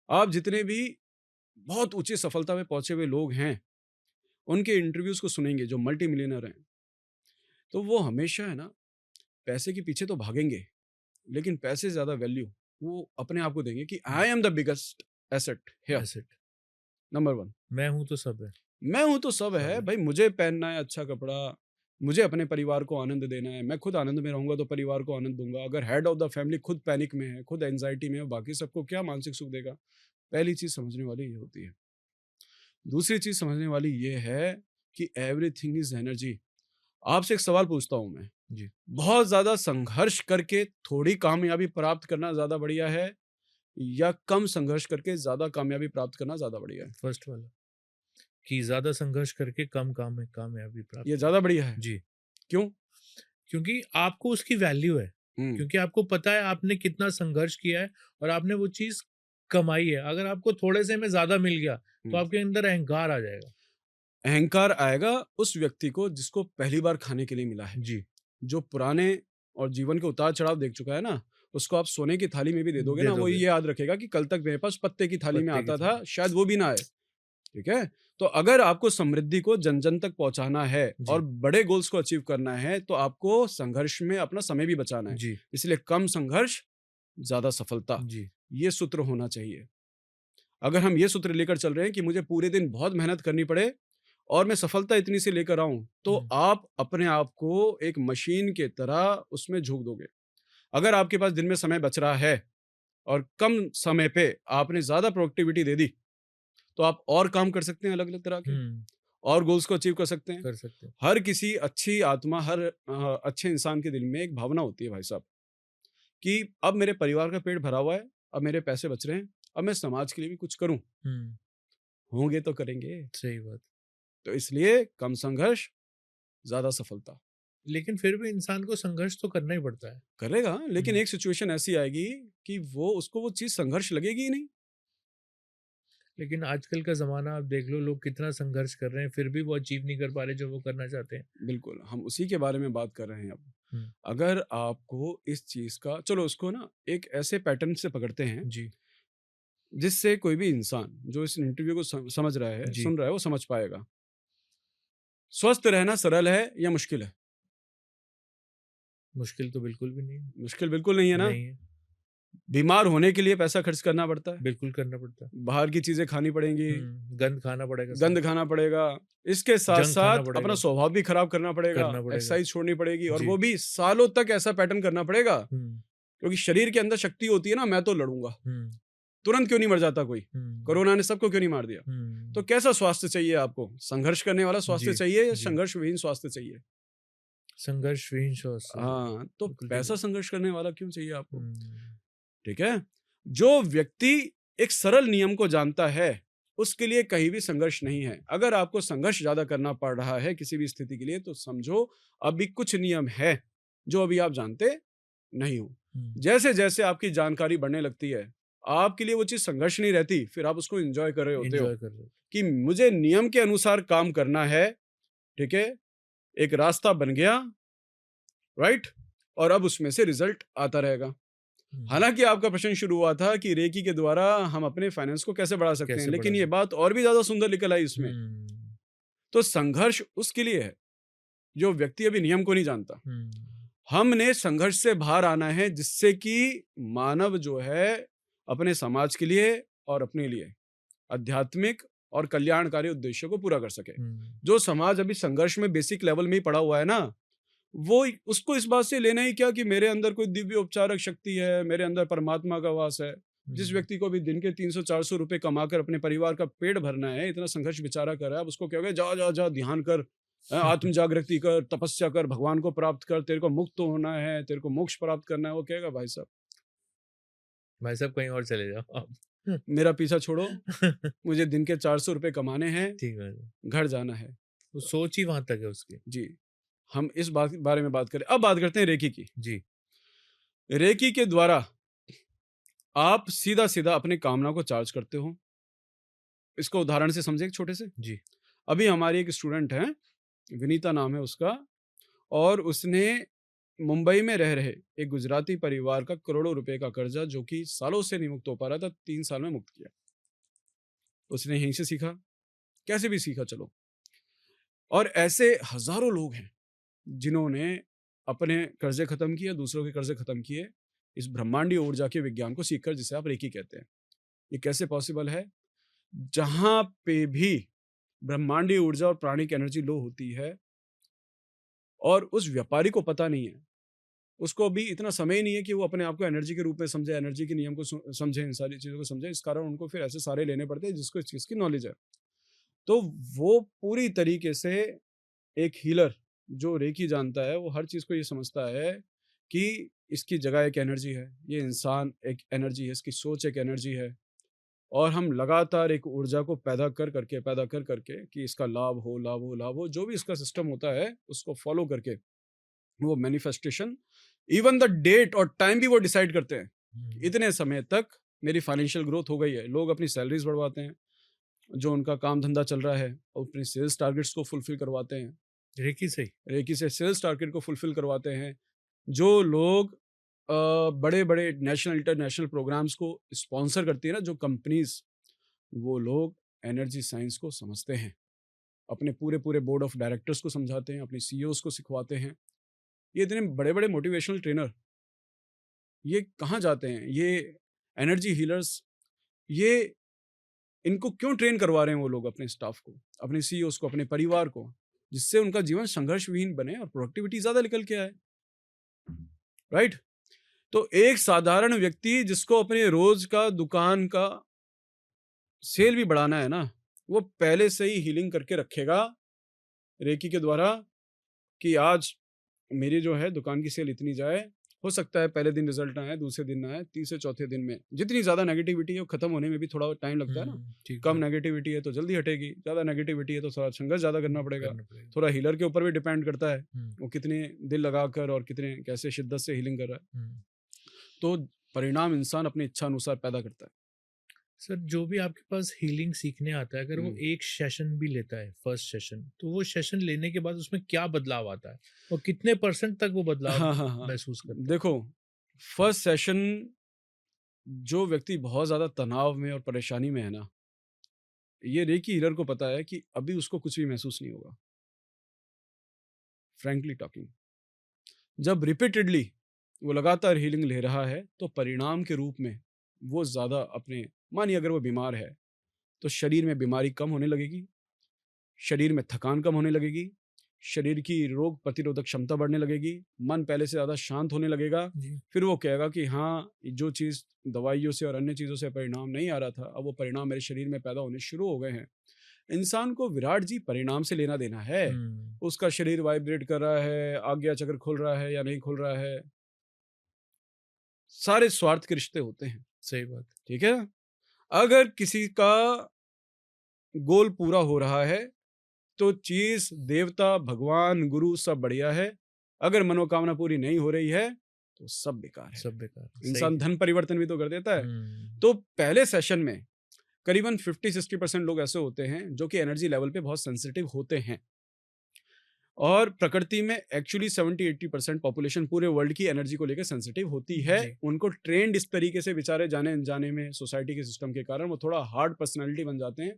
आप जितने भी बहुत ऊंची सफलता में पहुंचे हुए लोग हैं, उनके इंटरव्यूज को सुनेंगे जो मल्टी मिलियनर हैं, तो वो हमेशा है ना पैसे के पीछे तो भागेंगे, लेकिन पैसे से ज्यादा वैल्यू वो अपने आप को देंगे कि I am the biggest asset here, asset. Number 1। मैं हूँ तो सब है, मैं हूं तो सब सब है है। भाई, मुझे पहनना है अच्छा कपड़ा, मुझे अपने परिवार को आनंद देना है, मैं खुद आनंद में रहूंगा तो परिवार को आनंद दूंगा। अगर हेड ऑफ द फैमिली खुद पैनिक में है, खुद एंजाइटी में है, बाकी सबको क्या मानसिक सुख देगा? पहली चीज समझने वाली ये होती है। दूसरी चीज समझने वाली ये है कि एवरीथिंग इज एनर्जी। आपसे एक सवाल पूछता हूं मैं, जी, बहुत ज्यादा संघर्ष करके थोड़ी कामयाबी प्राप्त करना ज्यादा बढ़िया है, या कम संघर्ष करके ज्यादा कामयाबी प्राप्त करना ज्यादा बढ़िया है? फर्स्ट वाला कि ज़्यादा संघर्ष करके कम काम में कामयाबी प्राप्त ये करें। ज्यादा बढ़िया है। जी, क्यों? क्योंकि आपको उसकी वैल्यू है, हम्म, क्योंकि आपको पता है आपने कितना संघर्ष किया है और आपने वो चीज़ कमाई है। अगर आपको थोड़े से में ज़्यादा मिल गया, तो हम्म। आपके अंदर अहंकार आ जाएगा। अहंकार आएगा उस व्यक्ति को जिसको पहली बार खाने के लिए मिला है। जी, जो पुराने और जीवन के उतार चढ़ाव देख चुका है ना, उसको आप सोने की थाली में भी दे दोगे दे ना, वो ये दोगे याद रखेगा कि कल तक मेरे पास पत्ते की थाली में पत्ते की आता था, तरह। शायद वो भी ना आए। ठीक है? तो अगर आपको समृद्धि को जन जन तक पहुंचाना है और जी, बड़े गोल्स को अचीव करना है, तो आपको संघर्ष में अपना समय भी बचाना है। जी, इसलिए कम संघर्ष ज्यादा सफलता, जी। ये सूत्र होना चाहिए। अगर हम ये सूत्र लेकर चल रहे हैं कि मुझे पूरे दिन बहुत मेहनत करनी पड़े और मैं सफलता इतनी से लेकर आऊं, तो हुँ, आप अपने आप को एक मशीन के तरह उसमें झोंक दोगे। अगर आपके पास दिन में समय बच रहा है और कम समय पे आपने ज्यादा प्रोडक्टिविटी दे दी, तो आप और काम कर सकते हैं अलग अलग तरह के, हुँ, और गोल्स को अचीव कर सकते हैं। कर सकते हैं। हर किसी अच्छी आत्मा, हर अच्छे इंसान के दिल में एक भावना होती है भाई साहब, कि अब मेरे परिवार का पेट भरा हुआ है, अब मेरे पैसे बच रहे हैं, अब मैं समाज के लिए भी कुछ करूं। हुँ, होंगे तो करेंगे। सही बात। तो इसलिए कम संघर्ष ज्यादा सफलता। लेकिन फिर भी इंसान को संघर्ष तो करना ही पड़ता है। करेगा, लेकिन हुँ, एक सिचुएशन ऐसी आएगी कि वो उसको वो चीज संघर्ष लगेगी ही नहीं। लेकिन आजकल का ज़माना आप देख लो, लोग कितना संघर्ष कर रहे हैं, फिर भी वो अचीव नहीं कर पा रहे जो वो करना चाहते हैं। बिल्कुल, हम उसी के बारे में बात कर रहे हैं अब। हुँ, अगर आपको इस चीज का, चलो उसको ना एक ऐसे पैटर्न से पकड़ते हैं जी, जिससे कोई भी इंसान जो इस इंटरव्यू को समझ रहा है, जी। सुन रहा है, वो समझ पाएगा। स्वस्थ रहना सरल है या मुश्किल है? मुश्किल तो बिल्कुल भी नहीं है। मुश्किल बिल्कुल नहीं है ना। नहीं है, बीमार होने के लिए पैसा खर्च करना पड़ता है, बिल्कुल करना पड़ता है। बाहर की चीजें खानी पड़ेंगी, गंद खाना पड़ेगा साथ गंद में, खाना पड़ेगा, इसके साथ जंक खाना साथ अपना पड़ेगा, स्वभाव भी खराब करना पड़ेगा, करना पड़ेगा। एक्सरसाइज छोड़नी पड़ेगी, और जी। वो भी सालों तक ऐसा पैटर्न करना पड़ेगा। हुँ, क्योंकि शरीर के अंदर शक्ति होती है ना, मैं तो लड़ूंगा। हुँ, तुरंत क्यों नहीं मर जाता कोई? हुँ, कोरोना ने सबको क्यों नहीं मार दिया? तो हुँ। कैसा स्वास्थ्य चाहिए आपको? संघर्ष करने वाला स्वास्थ्य जी, चाहिए या जी। संघर्ष विहीन स्वास्थ्य चाहिए? संघर्षहीन श्वास हाँ, तो बिल्कुल ठीक पैसा है। संघर्ष करने वाला क्यों चाहिए आपको? हुँ, ठीक है? जो व्यक्ति एक सरल नियम को जानता है, उसके लिए कहीं भी संघर्ष नहीं है। अगर आपको संघर्ष ज्यादा करना पड़ रहा है किसी भी स्थिति के लिए, तो समझो अभी कुछ नियम है जो अभी आप जानते नहीं हो। हुँ, जैसे जैसे आपकी जानकारी बढ़ने लगती है, आपके लिए वो चीज संघर्ष नहीं रहती, फिर आप उसको एंजॉय कर रहे होते हो एन्जॉय कर रहे हो। कि मुझे नियम के अनुसार काम करना है। ठीक है? एक रास्ता बन गया, राइट? और अब उसमें से रिजल्ट आता रहेगा। हुँ, हालांकि आपका प्रश्न शुरू हुआ था कि रेकी के द्वारा हम अपने फाइनेंस को कैसे बढ़ा सकते हैं, कैसे बढ़ा लेकिन ये सकते बात और भी ज्यादा सुंदर निकल आई इसमें। हुँ, तो संघर्ष उसके लिए है जो व्यक्ति अभी नियम को नहीं जानता। हुँ, हमने संघर्ष से बाहर आना है, जिससे कि मानव जो है अपने समाज के लिए और अपने लिए आध्यात्मिक और कल्याणकारी उद्देश्यों को पूरा कर सके। जो समाज अभी संघर्ष में बेसिक लेवल में ही पड़ा हुआ है ना, वो उसको इस बात से लेना ही क्या कि मेरे अंदर कोई दिव्य उपचारक शक्ति है, मेरे अंदर परमात्मा का वास है। जिस व्यक्ति को भी दिन के 300-400 रुपए कमाकर अपने परिवार का पेट भरना है, इतना संघर्ष बेचारा कर रहा है, अब उसको क्या जा जा जा ध्यान कर, आत्म जागृति कर, तपस्या कर, भगवान को प्राप्त कर, तेरे को मुक्त होना है, तेरे को मोक्ष प्राप्त करना है, वो कहेगा भाई साहब कहीं और चले जाओ आप। मेरा पीछा छोड़ो, मुझे दिन के 400 रुपए कमाने हैं, ठीक है, घर जाना है। तो सोच ही वहां तक है उसकी। जी, हम इस बारे में बात करें। अब बात करते हैं रेकी की। जी, रेकी के द्वारा आप सीधा सीधा अपने कामना को चार्ज करते हो। इसको उदाहरण से समझे एक छोटे से। जी, अभी हमारी एक स्टूडेंट है, विनीता नाम है उसका, और उसने मुंबई में रह रहे एक गुजराती परिवार का करोड़ों रुपए का कर्जा, जो कि सालों से नहीं मुक्त हो पा रहा था, 3 साल में मुक्त किया। उसने यहीं से सीखा, कैसे भी सीखा चलो। और ऐसे हजारों लोग हैं जिन्होंने अपने कर्जे खत्म किए, दूसरों के कर्जे खत्म किए, इस ब्रह्मांडीय ऊर्जा के विज्ञान को सीखकर, जिसे आप रेकी कहते हैं। ये कैसे पॉसिबल है? जहां पे भी ब्रह्मांडीय ऊर्जा और प्राणिक एनर्जी लो होती है और उस व्यापारी को पता नहीं है, उसको भी इतना समय ही नहीं है कि वो अपने आप को एनर्जी के रूप में समझे, एनर्जी के नियम को समझे, इन सारी चीज़ों को समझे, इस कारण उनको फिर ऐसे सारे लेने पड़ते हैं जिसको इस चीज़ की नॉलेज है। तो वो पूरी तरीके से एक हीलर जो रेकी जानता है, वो हर चीज़ को ये समझता है कि इसकी जगह एक एनर्जी है, ये इंसान एक एनर्जी है, इसकी सोच एक एनर्जी है, और हम लगातार एक ऊर्जा को पैदा कर करके कि इसका लाभ हो, लाभ हो, लाभ हो, जो भी इसका सिस्टम होता है उसको फॉलो करके वो मैनिफेस्टेशन, इवन द डेट और टाइम भी वो डिसाइड करते हैं। इतने समय तक मेरी फाइनेंशियल ग्रोथ हो गई है, लोग अपनी सैलरीज बढ़वाते हैं, जो उनका काम धंधा चल रहा है, और अपने सेल्स टारगेट्स को फुलफिल करवाते हैं, रेकी से सेल्स टारगेट को फुलफिल करवाते हैं। जो लोग बड़े बड़े नेशनल इंटरनेशनल प्रोग्राम्स को स्पॉन्सर करती है ना, जो कंपनीज, वो लोग एनर्जी साइंस को समझते हैं, अपने पूरे पूरे बोर्ड ऑफ डायरेक्टर्स को समझाते हैं, अपने सीईओज को सिखवाते हैं। ये इतने बड़े बड़े मोटिवेशनल ट्रेनर ये कहाँ जाते हैं? ये एनर्जी हीलर्स, ये इनको क्यों ट्रेन करवा रहे हैं वो लोग अपने स्टाफ को, अपने सीईओज को, अपने परिवार को, जिससे उनका जीवन संघर्ष विहीन बने और प्रोडक्टिविटी ज्यादा निकल के आए, राइट? तो एक साधारण व्यक्ति जिसको अपने रोज का दुकान का सेल भी बढ़ाना है ना, वो पहले से ही हीलिंग करके रखेगा रेकी के द्वारा कि आज मेरी जो है दुकान की सेल इतनी जाए, हो सकता है पहले दिन रिजल्ट ना आए, दूसरे दिन ना आए, तीसरे चौथे दिन में जितनी ज़्यादा नेगेटिविटी है वो खत्म होने में भी थोड़ा टाइम लगता है ना। कम नेगेटिविटी है तो जल्दी हटेगी, ज़्यादा नेगेटिविटी है तो थोड़ा संघर्ष ज़्यादा करना पड़ेगा। थोड़ा हीलर के ऊपर भी डिपेंड करता है वो कितने दिल लगाकर और कितने कैसे शिद्दत से हीलिंग कर रहा है। तो परिणाम इंसान अपनी इच्छा अनुसार पैदा करता है। सर, जो भी आपके पास हीलिंग सीखने आता है, अगर वो एक सेशन भी लेता है, फर्स्ट सेशन, तो वो सेशन लेने के बाद उसमें क्या बदलाव आता है और कितने % तक वो बदलाव महसूस करता है? देखो, फर्स्ट सेशन जो व्यक्ति बहुत ज़्यादा तनाव में और परेशानी में है ना, ये रेकी हीलर को पता है कि अभी उसको कुछ भी महसूस नहीं होगा, फ्रैंकली टॉकिंग। जब रिपीटेडली वो लगातार हीलिंग ले रहा है तो परिणाम के रूप में वो ज़्यादा अपने, मानिए अगर वो बीमार है तो शरीर में बीमारी कम होने लगेगी, शरीर में थकान कम होने लगेगी, शरीर की रोग प्रतिरोधक क्षमता बढ़ने लगेगी, मन पहले से ज़्यादा शांत होने लगेगा। फिर वो कहेगा कि हाँ, जो चीज़ दवाइयों से और अन्य चीज़ों से परिणाम नहीं आ रहा था, अब वो परिणाम मेरे शरीर में पैदा होने शुरू हो गए हैं। इंसान को विराट जी परिणाम से लेना देना है। उसका शरीर वाइब्रेट कर रहा है, आज्ञा चक्र खुल रहा है या नहीं खुल रहा है, सारे स्वार्थ के रिश्ते होते हैं। सही बात, ठीक है। अगर किसी का गोल पूरा हो रहा है तो चीज, देवता, भगवान, गुरु सब बढ़िया है। अगर मनोकामना पूरी नहीं हो रही है तो सब बेकार है, सब बेकार। इंसान धन परिवर्तन भी तो कर देता है। तो पहले सेशन में करीबन 50-60% लोग ऐसे होते हैं जो कि एनर्जी लेवल पे बहुत सेंसिटिव होते हैं, और प्रकृति में एक्चुअली 70-80% पॉपुलेशन पूरे वर्ल्ड की एनर्जी को लेकर सेंसिटिव होती है। उनको ट्रेंड इस तरीके से बेचारे जाने अनजाने में सोसाइटी के सिस्टम के कारण वो थोड़ा हार्ड पर्सनैलिटी बन जाते हैं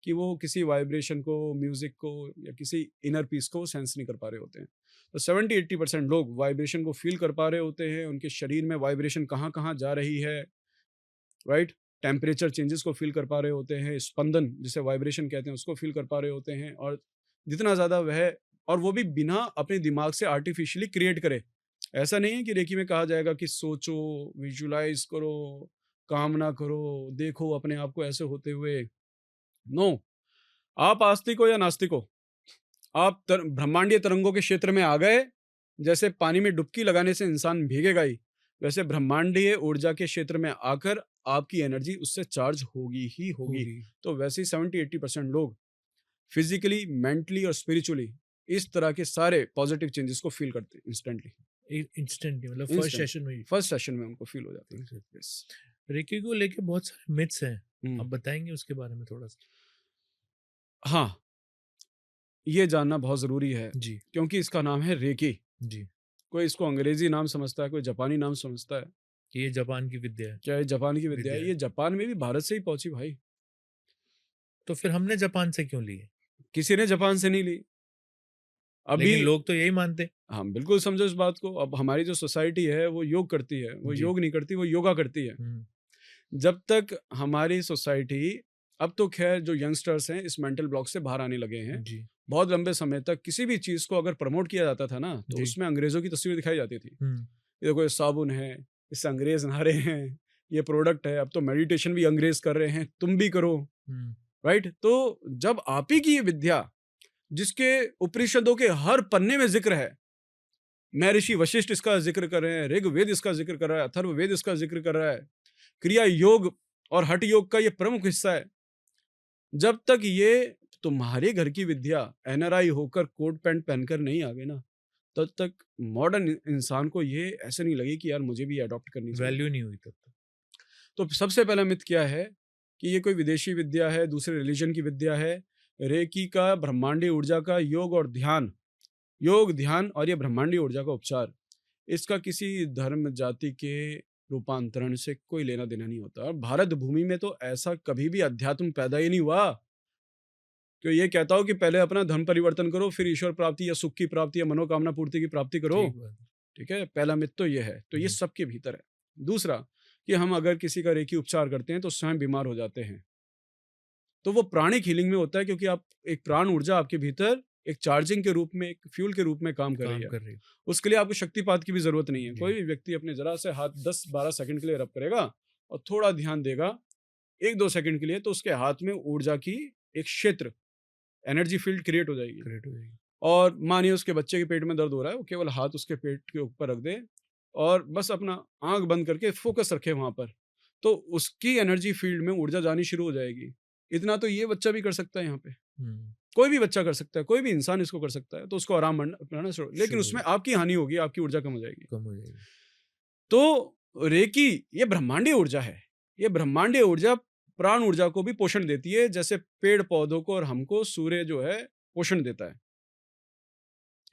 कि वो किसी वाइब्रेशन को, म्यूजिक को या किसी इनर पीस को सेंस नहीं कर पा रहे होते हैं। तो 70-80% लोग वाइब्रेशन को फील कर पा रहे होते हैं, उनके शरीर में वाइब्रेशन कहाँ कहाँ जा रही है, राइट? टेम्परेचर चेंजेस को फील कर पा रहे होते हैं, स्पंदन जिसे वाइब्रेशन कहते हैं उसको फील कर पा रहे होते हैं, और जितना ज़्यादा वह, और वो भी बिना अपने दिमाग से आर्टिफिशियली क्रिएट करे। ऐसा नहीं है कि रेकी में कहा जाएगा कि सोचो, विजुलाइज करो, कामना करो, देखो अपने आप को ऐसे होते हुए। नो, आप आस्तिक हो या नास्तिक हो, आप ब्रह्मांडीय तरंगों के क्षेत्र में आ गए। जैसे पानी में डुबकी लगाने से इंसान भीगेगा ही, वैसे ब्रह्मांडीय ऊर्जा के क्षेत्र में आकर आपकी एनर्जी उससे चार्ज होगी ही होगी। होगी। तो वैसे ही 70-80% लोग फिजिकली, मेंटली और स्पिरिचुअली इस तरह के सारे पॉजिटिव चेंजेस को फील करते हैं इंस्टेंटली। इंस्टेंटली, मतलब फर्स्ट इंस्टेंट सेशन में ही। फर्स्ट सेशन में उनको फील हो जाती है। Exactly. यस। रेकी को लेके बहुत सारे मिथ्स हैं, हम्म, आप बताएंगे उसके बारे में थोड़ा सा? हाँ, ये जानना बहुत ज़रूरी है, जी। क्योंकि इसका नाम है रेकी। जी। कोई इसको अंग्रेजी नाम समझता है, कोई जापानी नाम समझता है, कि ये जापान की विद्या है। क्या ये जापान की विद्या है? विद्या है। ये जापान में भी भारत से ही पहुंची भाई। तो फिर हमने जापान से क्यों ली है? किसी ने जापान से नहीं ली। अभी लेकिन लोग तो यही मानते हैं। हम बिल्कुल समझो इस बात को। अब हमारी जो सोसाइटी है वो योग करती है, वो जी। योग नहीं करती, वो योगा करती है। जब तक हमारी सोसाइटी, अब तो खैर जो यंगस्टर्स हैं इस मेंटल ब्लॉक से बाहर आने लगे हैं। जी। बहुत लंबे समय तक किसी भी चीज़ को अगर प्रमोट किया जाता था ना, तो जी। उसमें अंग्रेज़ों की तस्वीर दिखाई जाती थी। ये देखो, ये साबुन है, इससे अंग्रेज़ नहा रहे हैं, ये प्रोडक्ट है, अब तो मेडिटेशन भी अंग्रेज़ कर रहे हैं, तुम भी करो, राइट? तो जब आप ही की ये विद्या, जिसके उपनिषदों के हर पन्ने में जिक्र है, महर्षि वशिष्ठ इसका जिक्र कर रहे हैं, ऋग्वेद इसका जिक्र कर रहा है, अथर्ववेद इसका जिक्र कर रहा है, क्रिया योग और हठ योग का ये प्रमुख हिस्सा है। जब तक ये तुम्हारे घर की विद्या एनआरआई होकर कोट पैंट पहनकर नहीं आ गए ना, तब तक मॉडर्न इंसान को ये ऐसे नहीं लगे कि यार मुझे भी अडॉप्ट करनी चाहिए। वैल्यू नहीं हुई तब तक। तो सबसे पहला मिथ क्या है कि ये कोई विदेशी विद्या है, दूसरे रिलीजन की विद्या है। रेकी का ब्रह्मांडीय ऊर्जा का योग और ध्यान, योग ध्यान और ये ब्रह्मांडीय ऊर्जा का उपचार, इसका किसी धर्म जाति के रूपांतरण से कोई लेना देना नहीं होता। और भारत भूमि में तो ऐसा कभी भी अध्यात्म पैदा ही नहीं हुआ कि ये कहता हो कि पहले अपना धर्म परिवर्तन करो, फिर ईश्वर प्राप्ति या सुख की प्राप्ति या मनोकामना पूर्ति की प्राप्ति करो। ठीक बात है। ठीक है, पहला मिथ तो ये है। तो ये जी। सबके भीतर है। दूसरा कि हम अगर किसी का रेकी उपचार करते हैं तो स्वयं बीमार हो जाते हैं, तो वो प्राणिक हीलिंग में होता है, क्योंकि आप एक प्राण ऊर्जा आपके भीतर एक चार्जिंग के रूप में, एक फ्यूल के रूप में काम कर रही काम है। कर रही है। उसके लिए आपको शक्तिपात की भी जरूरत नहीं है। जी। कोई भी व्यक्ति अपने जरा से हाथ 10-12 सेकंड के लिए रब करेगा और थोड़ा ध्यान देगा 1-2 सेकंड के लिए, तो उसके हाथ में ऊर्जा की एक क्षेत्र, एनर्जी फील्ड क्रिएट हो जाएगी। क्रिएट हो जाएगी। और मानिए उसके बच्चे के पेट में दर्द हो रहा है, वो केवल हाथ उसके पेट के ऊपर रख दे और बस अपना आंख बंद करके फोकस रखे वहां पर, तो उसकी एनर्जी फील्ड में ऊर्जा जानी शुरू हो जाएगी। इतना तो ये बच्चा भी कर सकता है, यहाँ पे कोई भी बच्चा कर सकता है, कोई भी इंसान इसको कर सकता है। तो उसको आराम बनाना शुरू, लेकिन शुरू उसमें आपकी हानि होगी, आपकी ऊर्जा कम हो जाएगी। कम हो जाएगी। तो रेकी ये ब्रह्मांडीय ऊर्जा है। ये ब्रह्मांडीय ऊर्जा प्राण ऊर्जा को भी पोषण देती है, जैसे पेड़ पौधों को और हमको सूर्य जो है पोषण देता है।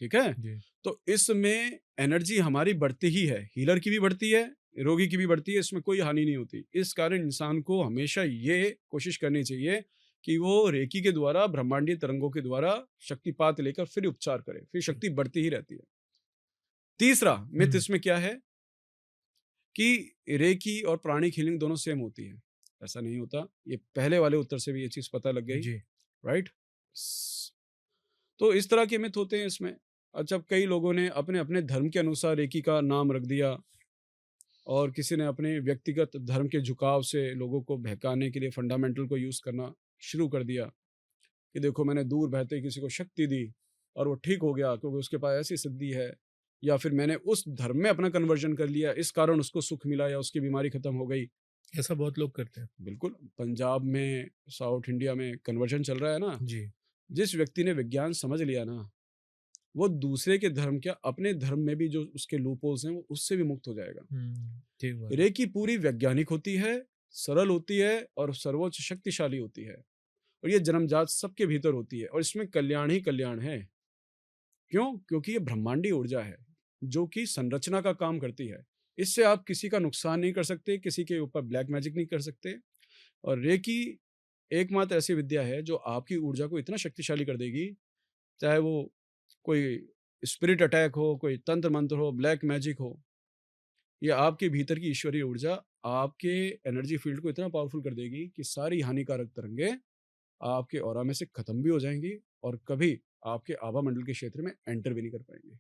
ठीक है, जी। तो इसमें एनर्जी हमारी बढ़ती ही है, हीलर की भी बढ़ती है, रोगी की भी बढ़ती है, इसमें कोई हानि नहीं होती। इस कारण इंसान को हमेशा ये कोशिश करनी चाहिए कि वो रेकी के द्वारा, ब्रह्मांडीय तरंगों के द्वारा शक्तिपात लेकर फिर उपचार करे, फिर शक्ति बढ़ती ही रहती है। तीसरा मिथ इसमें क्या है कि रेकी और प्राणिक हीलिंग दोनों सेम होती है। ऐसा नहीं होता। ये पहले वाले उत्तर से भी ये चीज पता लग गई, जी। राइट? तो इस तरह के मिथ होते हैं इसमें। अच्छा, कई लोगों ने अपने अपने धर्म के अनुसार रेकी का नाम रख दिया, और किसी ने अपने व्यक्तिगत धर्म के झुकाव से लोगों को बहकाने के लिए फंडामेंटल को यूज करना शुरू कर दिया कि देखो मैंने दूर बहते किसी को शक्ति दी और वो ठीक हो गया क्योंकि उसके पास ऐसी सिद्धि है, या फिर मैंने उस धर्म में अपना कन्वर्जन कर लिया, इस कारण उसको सुख मिला या उसकी बीमारी खत्म हो गई। ऐसा बहुत लोग करते हैं। बिल्कुल, पंजाब में, साउथ इंडिया में कन्वर्जन चल रहा है ना। जी। जिस व्यक्ति ने विज्ञान समझ लिया ना, वो दूसरे के धर्म क्या, अपने धर्म में भी जो उसके लूपहोल्स हैं वो उससे भी मुक्त हो जाएगा। ठीक बात है। रेकी पूरी वैज्ञानिक होती है, सरल होती है और सर्वोच्च शक्तिशाली होती है, और ये जन्मजात सबके भीतर होती है, और इसमें कल्याण ही कल्याण है। क्यों? क्योंकि ये ब्रह्मांडीय ऊर्जा है जो कि संरचना का काम करती है। इससे आप किसी का नुकसान नहीं कर सकते, किसी के ऊपर ब्लैक मैजिक नहीं कर सकते। और रेकी एकमात्र ऐसी विद्या है जो आपकी ऊर्जा को इतना शक्तिशाली कर देगी, चाहे वो कोई स्पिरिट अटैक हो, कोई तंत्र मंत्र हो, ब्लैक मैजिक हो, या आपके भीतर की ईश्वरीय ऊर्जा आपके एनर्जी फील्ड को इतना पावरफुल कर देगी कि सारी हानिकारक तरंगे आपके ऑरा में से खत्म भी हो जाएंगी और कभी आपके आभा मंडल के क्षेत्र में एंटर भी नहीं कर पाएंगे।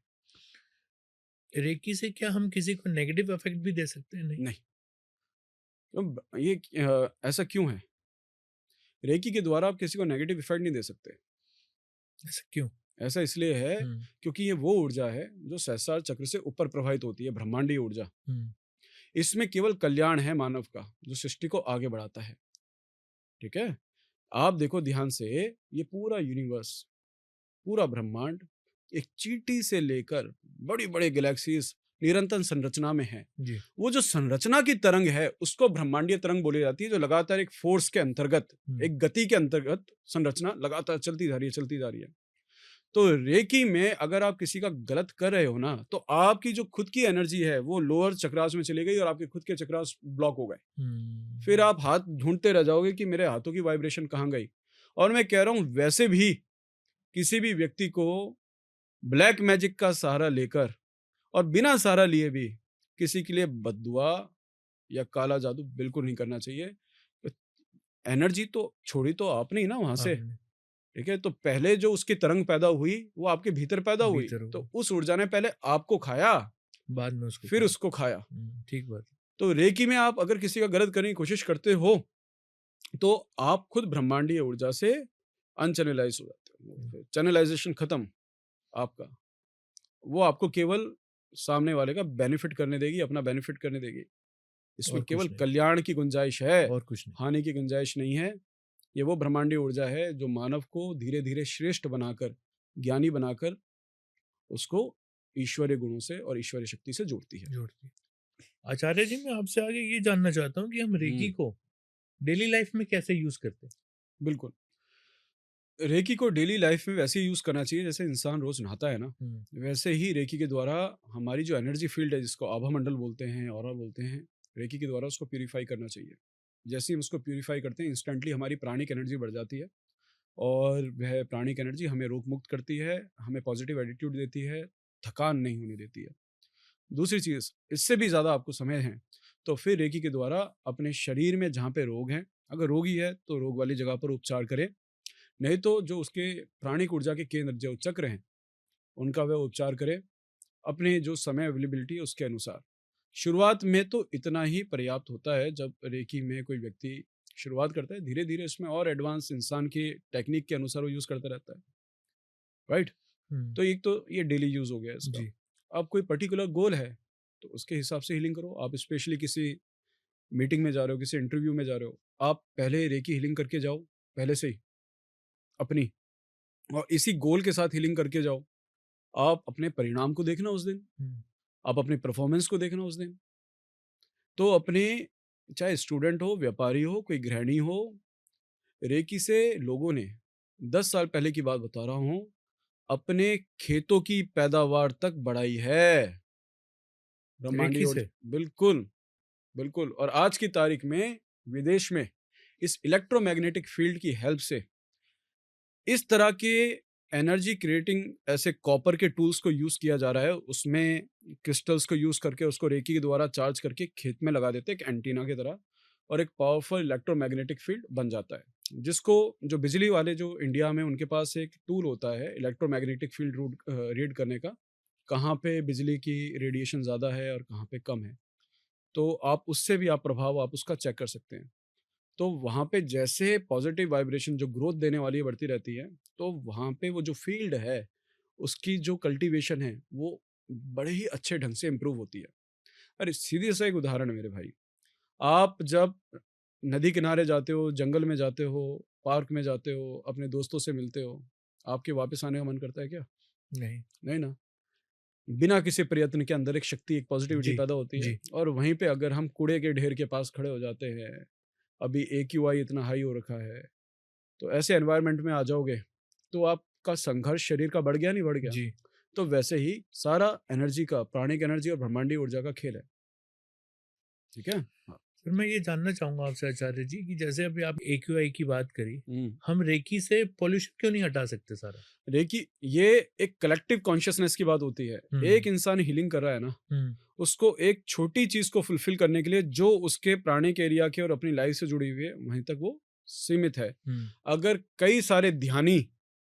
रेकी से क्या हम किसी को नेगेटिव इफेक्ट भी दे सकते हैं? नहीं। नहीं, ये ऐसा क्यों है? रेकी के द्वारा आप किसी को नेगेटिव इफेक्ट नहीं दे सकते। ऐसा क्यों? ऐसा इसलिए है हम्म, क्योंकि ये वो ऊर्जा है जो सहस्रार चक्र से ऊपर प्रवाहित होती है, ब्रह्मांडीय ऊर्जा। हम्म, इसमें केवल कल्याण है मानव का, जो सृष्टि को आगे बढ़ाता है। ठीक है, आप देखो ध्यान से, ये पूरा यूनिवर्स, पूरा ब्रह्मांड एक चींटी से लेकर बड़ी बड़ी गैलेक्सीज निरंतर संरचना में है। जी। वो जो संरचना की तरंग है उसको ब्रह्मांडीय तरंग बोली जाती है, जो लगातार एक फोर्स के अंतर्गत, एक गति के अंतर्गत संरचना लगातार चलती जा रही है, चलती जा रही है। तो रेकी में अगर आप किसी का गलत कर रहे हो ना, तो आपकी जो खुद की एनर्जी है वो लोअर चक्रास में चली गई और आपके खुद के चक्रास ब्लॉक हो गए। फिर आप हाथ ढूंढते रह जाओगे कि मेरे हाथों की वाइब्रेशन कहाँ गई। और मैं कह रहा हूं, वैसे भी किसी भी व्यक्ति को ब्लैक मैजिक का सहारा लेकर और बिना सहारा लिए भी किसी के लिए बद्दुआ या काला जादू बिल्कुल नहीं करना चाहिए। एनर्जी तो छोड़ी तो आपने ही ना वहां से, आपने ठीक है? तो पहले जो उसकी तरंग पैदा हुई वो आपके भीतर पैदा हुई, भीतर हुआ, तो उस ऊर्जा ने पहले आपको खाया, बाद में उसको फिर खाया। उसको खाया। ठीक बात है। तो रेकी में आप अगर किसी का गलत करने की कोशिश करते हो तो आप खुद ब्रह्मांडीय ऊर्जा से अनचैनलाइज हो जाते हो। चैनलाइजेशन खत्म आपका। वो आपको केवल सामने वाले का बेनिफिट करने देगी, अपना बेनिफिट करने देगी। इसमें और कुछ केवल नहीं, कल्याण की गुंजाइश है, और कुछ नहीं। हानि की गुंजाइश नहीं है। ये वो ब्रह्मांडीय ऊर्जा है जो मानव को धीरे धीरे श्रेष्ठ बनाकर, ज्ञानी बनाकर उसको ईश्वरीय गुणों से और ईश्वरीय शक्ति से जोड़ती है। जोड़ती है। आचार्य जी, मैं आपसे आगे ये जानना चाहता हूँ कि हम रेकी को डेली लाइफ में कैसे यूज करते हैं? बिल्कुल, रेकी को डेली लाइफ में वैसे ही यूज करना चाहिए जैसे इंसान रोज नहाता है ना, वैसे ही रेकी के द्वारा हमारी जो एनर्जी फील्ड है, जिसको आभा मंडल बोलते हैं, ऑरा बोलते हैं, रेकी के द्वारा उसको प्यूरिफाई करना चाहिए। जैसे ही हम उसको प्यूरिफाई करते हैं, इंस्टेंटली हमारी प्राणिक एनर्जी बढ़ जाती है और वह प्राणिक एनर्जी हमें रोग मुक्त करती है, हमें पॉजिटिव एटीट्यूड देती है, थकान नहीं होने देती है। दूसरी चीज़, इससे भी ज़्यादा आपको समय है तो फिर रेकी के द्वारा अपने शरीर में जहाँ पे रोग हैं, अगर रोगी है तो रोग वाली जगह पर उपचार करें, नहीं तो जो उसके प्राणिक ऊर्जा के केंद्र, जो चक्र हैं, उनका वह उपचार करें अपने जो समय अवेलेबिलिटी है उसके अनुसार। शुरुआत में तो इतना ही पर्याप्त होता है। जब रेकी में कोई व्यक्ति शुरुआत करता है, धीरे धीरे इसमें और एडवांस इंसान की टेक्निक के अनुसार वो यूज़ करता रहता है, राइट? तो एक तो ये डेली यूज़ हो गया इसका। जी। अब कोई पर्टिकुलर गोल है तो उसके हिसाब से हीलिंग करो। आप स्पेशली किसी मीटिंग में जा रहे हो, किसी इंटरव्यू में जा रहे हो, आप पहले रेकी हीलिंग करके जाओ, पहले से ही अपनी, और इसी गोल के साथ हीलिंग करके जाओ। आप अपने परिणाम को देखना उस दिन, आप अपनी परफॉर्मेंस को देखना उस दिन। तो अपने, चाहे स्टूडेंट हो, व्यापारी हो, कोई गृहिणी हो, रेकी से लोगों ने 10 साल पहले की बात बता रहा हूँ, अपने खेतों की पैदावार तक बढ़ाई है ब्रह्मांडीय रेकी से? बिल्कुल, बिल्कुल। और आज की तारीख में विदेश में इस इलेक्ट्रोमैग्नेटिक फील्ड की हेल्प से इस तरह के एनर्जी क्रिएटिंग ऐसे कॉपर के टूल्स को यूज किया जा रहा है, उसमें क्रिस्टल्स को यूज करके उसको रेकी के द्वारा चार्ज करके खेत में लगा देते हैं एक एंटीना की तरह, और एक पावरफुल इलेक्ट्रोमैग्नेटिक फील्ड बन जाता है, जिसको जो बिजली वाले जो इंडिया में उनके पास एक टूल होता है इलेक्ट्रोमैग्नेटिक फील्ड रीड करने का, कहाँ पे बिजली की रेडिएशन ज़्यादा है और कहाँ पे कम है, तो आप उससे भी आप प्रभाव आप उसका चेक कर सकते हैं। तो वहाँ पे जैसे पॉजिटिव वाइब्रेशन जो ग्रोथ देने वाली है बढ़ती रहती है, तो वहाँ पे वो जो फील्ड है उसकी जो कल्टीवेशन है वो बड़े ही अच्छे ढंग से इम्प्रूव होती है। अरे सीधे सा एक उदाहरण है मेरे भाई, आप जब नदी किनारे जाते हो, जंगल में जाते हो, पार्क में जाते हो, अपने दोस्तों से मिलते हो, आपके वापस आने का मन करता है क्या? नहीं। नहीं ना। बिना किसी प्रयत्न के अंदर एक शक्ति, एक पॉजिटिविटी जी। पैदा होती है। जी। और वहीं पे अगर हम कूड़े के ढेर के पास खड़े हो जाते हैं, अभी AQI इतना हाई हो रखा है, तो ऐसे एनवायरनमेंट में आ जाओगे तो आपका संघर्ष शरीर का बढ़ गया, नहीं बढ़ गया? जी। तो वैसे ही सारा एनर्जी का, प्राणिक एनर्जी और ब्रह्मांडीय ऊर्जा का खेल है। ठीक है? हाँ। फिर मैं ये जानना चाहूंगा आपसे आचार्य जी कि जैसे अभी आप AQI की बात करी, हम्म। हम रेकी से पॉल्यूशन क्यों नहीं हटा सकते सारा? देखिए, ये एक कलेक्टिव कॉन्शियसनेस की बात होती है। एक इंसान हीलिंग कर रहा है ना, हम्म उसको एक छोटी चीज को फुलफिल करने के लिए जो उसके प्राणिक एरिया के और अपनी लाइफ से जुड़ी हुई है, वहीं तक वो सीमित है। हम्म अगर कई सारे ध्यानी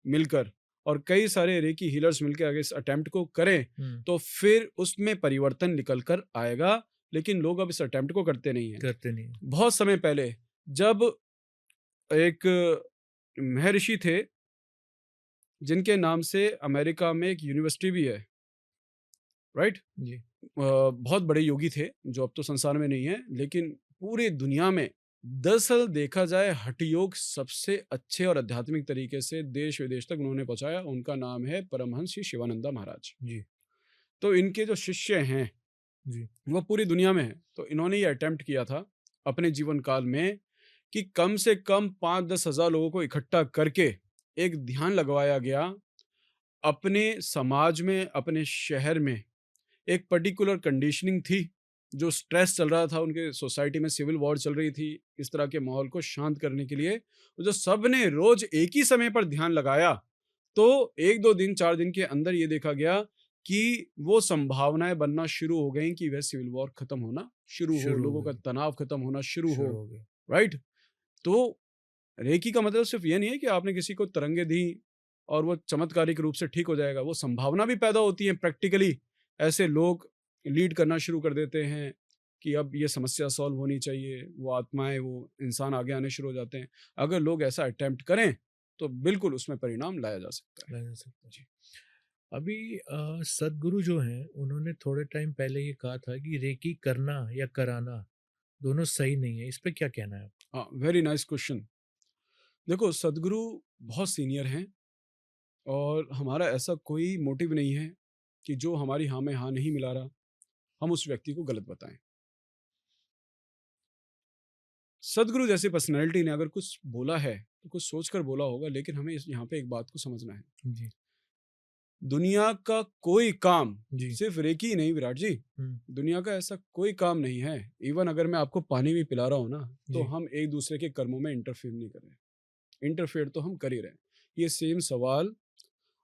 मिलकर और कई सारे रेकी हीलर्स मिलकर अगर इस अटेम्प्ट को करें, हम्म, तो फिर उसमें परिवर्तन निकल कर आएगा। लेकिन लोग अब इस अटेम्प्ट को करते नहीं हैं। करते नहीं। बहुत समय पहले जब एक महर्षि थे, जिनके नाम से अमेरिका में एक यूनिवर्सिटी भी है, राइट? जी। बहुत बड़े योगी थे जो अब तो संसार में नहीं है, लेकिन पूरी दुनिया में दरअसल देखा जाए हठ योग सबसे अच्छे और आध्यात्मिक तरीके से देश विदेश तक उन्होंने पहुंचाया। उनका नाम है परमहंस श्री शिवानंदा महाराज। जी। तो इनके जो शिष्य हैं जी। वो पूरी दुनिया में हैं। तो इन्होंने ये अटेम्प्ट किया था अपने जीवन काल में कि कम से कम 5-10 हज़ार लोगों को इकट्ठा करके एक ध्यान लगवाया गया। अपने समाज में, अपने शहर में एक पर्टिकुलर कंडीशनिंग थी, जो स्ट्रेस चल रहा था उनके सोसाइटी में, सिविल वॉर चल रही थी, इस तरह के माहौल को शांत करने के लिए। तो जो सब ने रोज एक ही समय पर ध्यान लगाया, तो 1-2 दिन 4 दिन के अंदर ये देखा गया कि वो संभावनाएं बनना शुरू हो गई कि वह सिविल वॉर खत्म होना शुरू हो, शुरू हो लोगों का गई। तनाव खत्म होना शुरू हो। शुरू हो गया। राइट? तो रेकी का मतलब सिर्फ ये नहीं है कि आपने किसी को तरंगे दी और वो चमत्कारिक रूप से ठीक हो जाएगा। वो संभावना भी पैदा होती है प्रैक्टिकली। ऐसे लोग लीड करना शुरू कर देते हैं कि अब ये समस्या सॉल्व होनी चाहिए। वो आत्माएं, वो इंसान आगे आने शुरू हो जाते हैं। अगर लोग ऐसा अटेम्प्ट करें तो बिल्कुल उसमें परिणाम लाया जा सकता है। लाया जा सकता है। जी। अभी सदगुरु जो हैं उन्होंने थोड़े टाइम पहले ये कहा था कि रेकी करना या कराना दोनों सही नहीं है। इस पे क्या कहना है आपका? हाँ, वेरी नाइस क्वेश्चन। देखो, सदगुरु बहुत सीनियर हैं और हमारा ऐसा कोई मोटिव नहीं है कि जो हमारी हाँ में हाँ नहीं मिला रहा, हम उस व्यक्ति को गलत बताएं। सदगुरु जैसी पर्सनैलिटी ने अगर कुछ बोला है तो कुछ सोच कर बोला होगा, लेकिन हमें यहाँ पे एक बात को समझना है। जी। दुनिया का कोई काम, जी। सिर्फ रेकी ही नहीं विराट जी, हम्म। दुनिया का ऐसा कोई काम नहीं है। इवन अगर मैं आपको पानी भी पिला रहा हूँ ना, तो जी। हम एक दूसरे के कर्मों में इंटरफेयर नहीं कर रहे। इंटरफेयर तो हम कर ही रहे हैं। ये सेम सवाल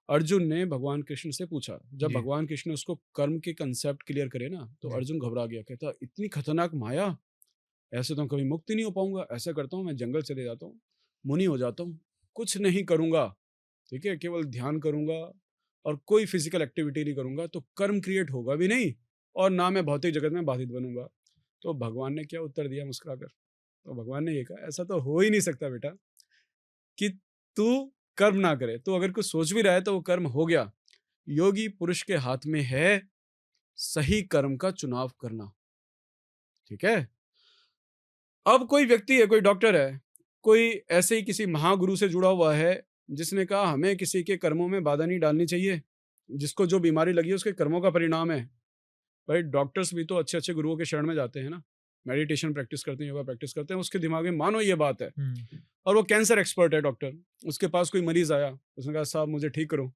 अर्जुन ने भगवान कृष्ण से पूछा। जब जी। भगवान कृष्ण ने उसको कर्म के कंसेप्ट क्लियर करे ना, तो जी। अर्जुन घबरा गया। कहता, इतनी खतरनाक माया, ऐसे तो कभी मुक्ति नहीं हो पाऊंगा। ऐसा करता हूँ, मैं जंगल चले जाता हूँ, मुनि हो जाता हूँ, कुछ नहीं करूंगा, ठीक है, केवल ध्यान करूंगा और कोई फिजिकल एक्टिविटी नहीं करूंगा, तो कर्म क्रिएट होगा भी नहीं और ना मैं भौतिक जगत में बाधित बनूंगा। तो भगवान ने क्या उत्तर दिया मुस्कुराकर? तो भगवान ने ये कहा, ऐसा तो हो ही नहीं सकता बेटा कि तू कर्म ना करे। तो अगर कुछ सोच भी रहा है तो वो कर्म हो गया। योगी पुरुष के हाथ में है सही कर्म का चुनाव करना। ठीक है? अब कोई व्यक्ति है, कोई डॉक्टर है, कोई ऐसे ही किसी महागुरु से जुड़ा हुआ है, जिसने कहा हमें किसी के कर्मों में बाधा नहीं डालनी चाहिए, जिसको जो बीमारी लगी है उसके कर्मों का परिणाम है। भाई, डॉक्टर्स भी तो अच्छे अच्छे गुरुओं के शरण में जाते हैं ना, मेडिटेशन प्रैक्टिस करते हैं, योगा प्रैक्टिस करते हैं। उसके दिमाग में मानो ये बात है, हम्म। और वो कैंसर एक्सपर्ट है डॉक्टर। उसके पास कोई मरीज आया, उसने कहा साहब मुझे ठीक करो।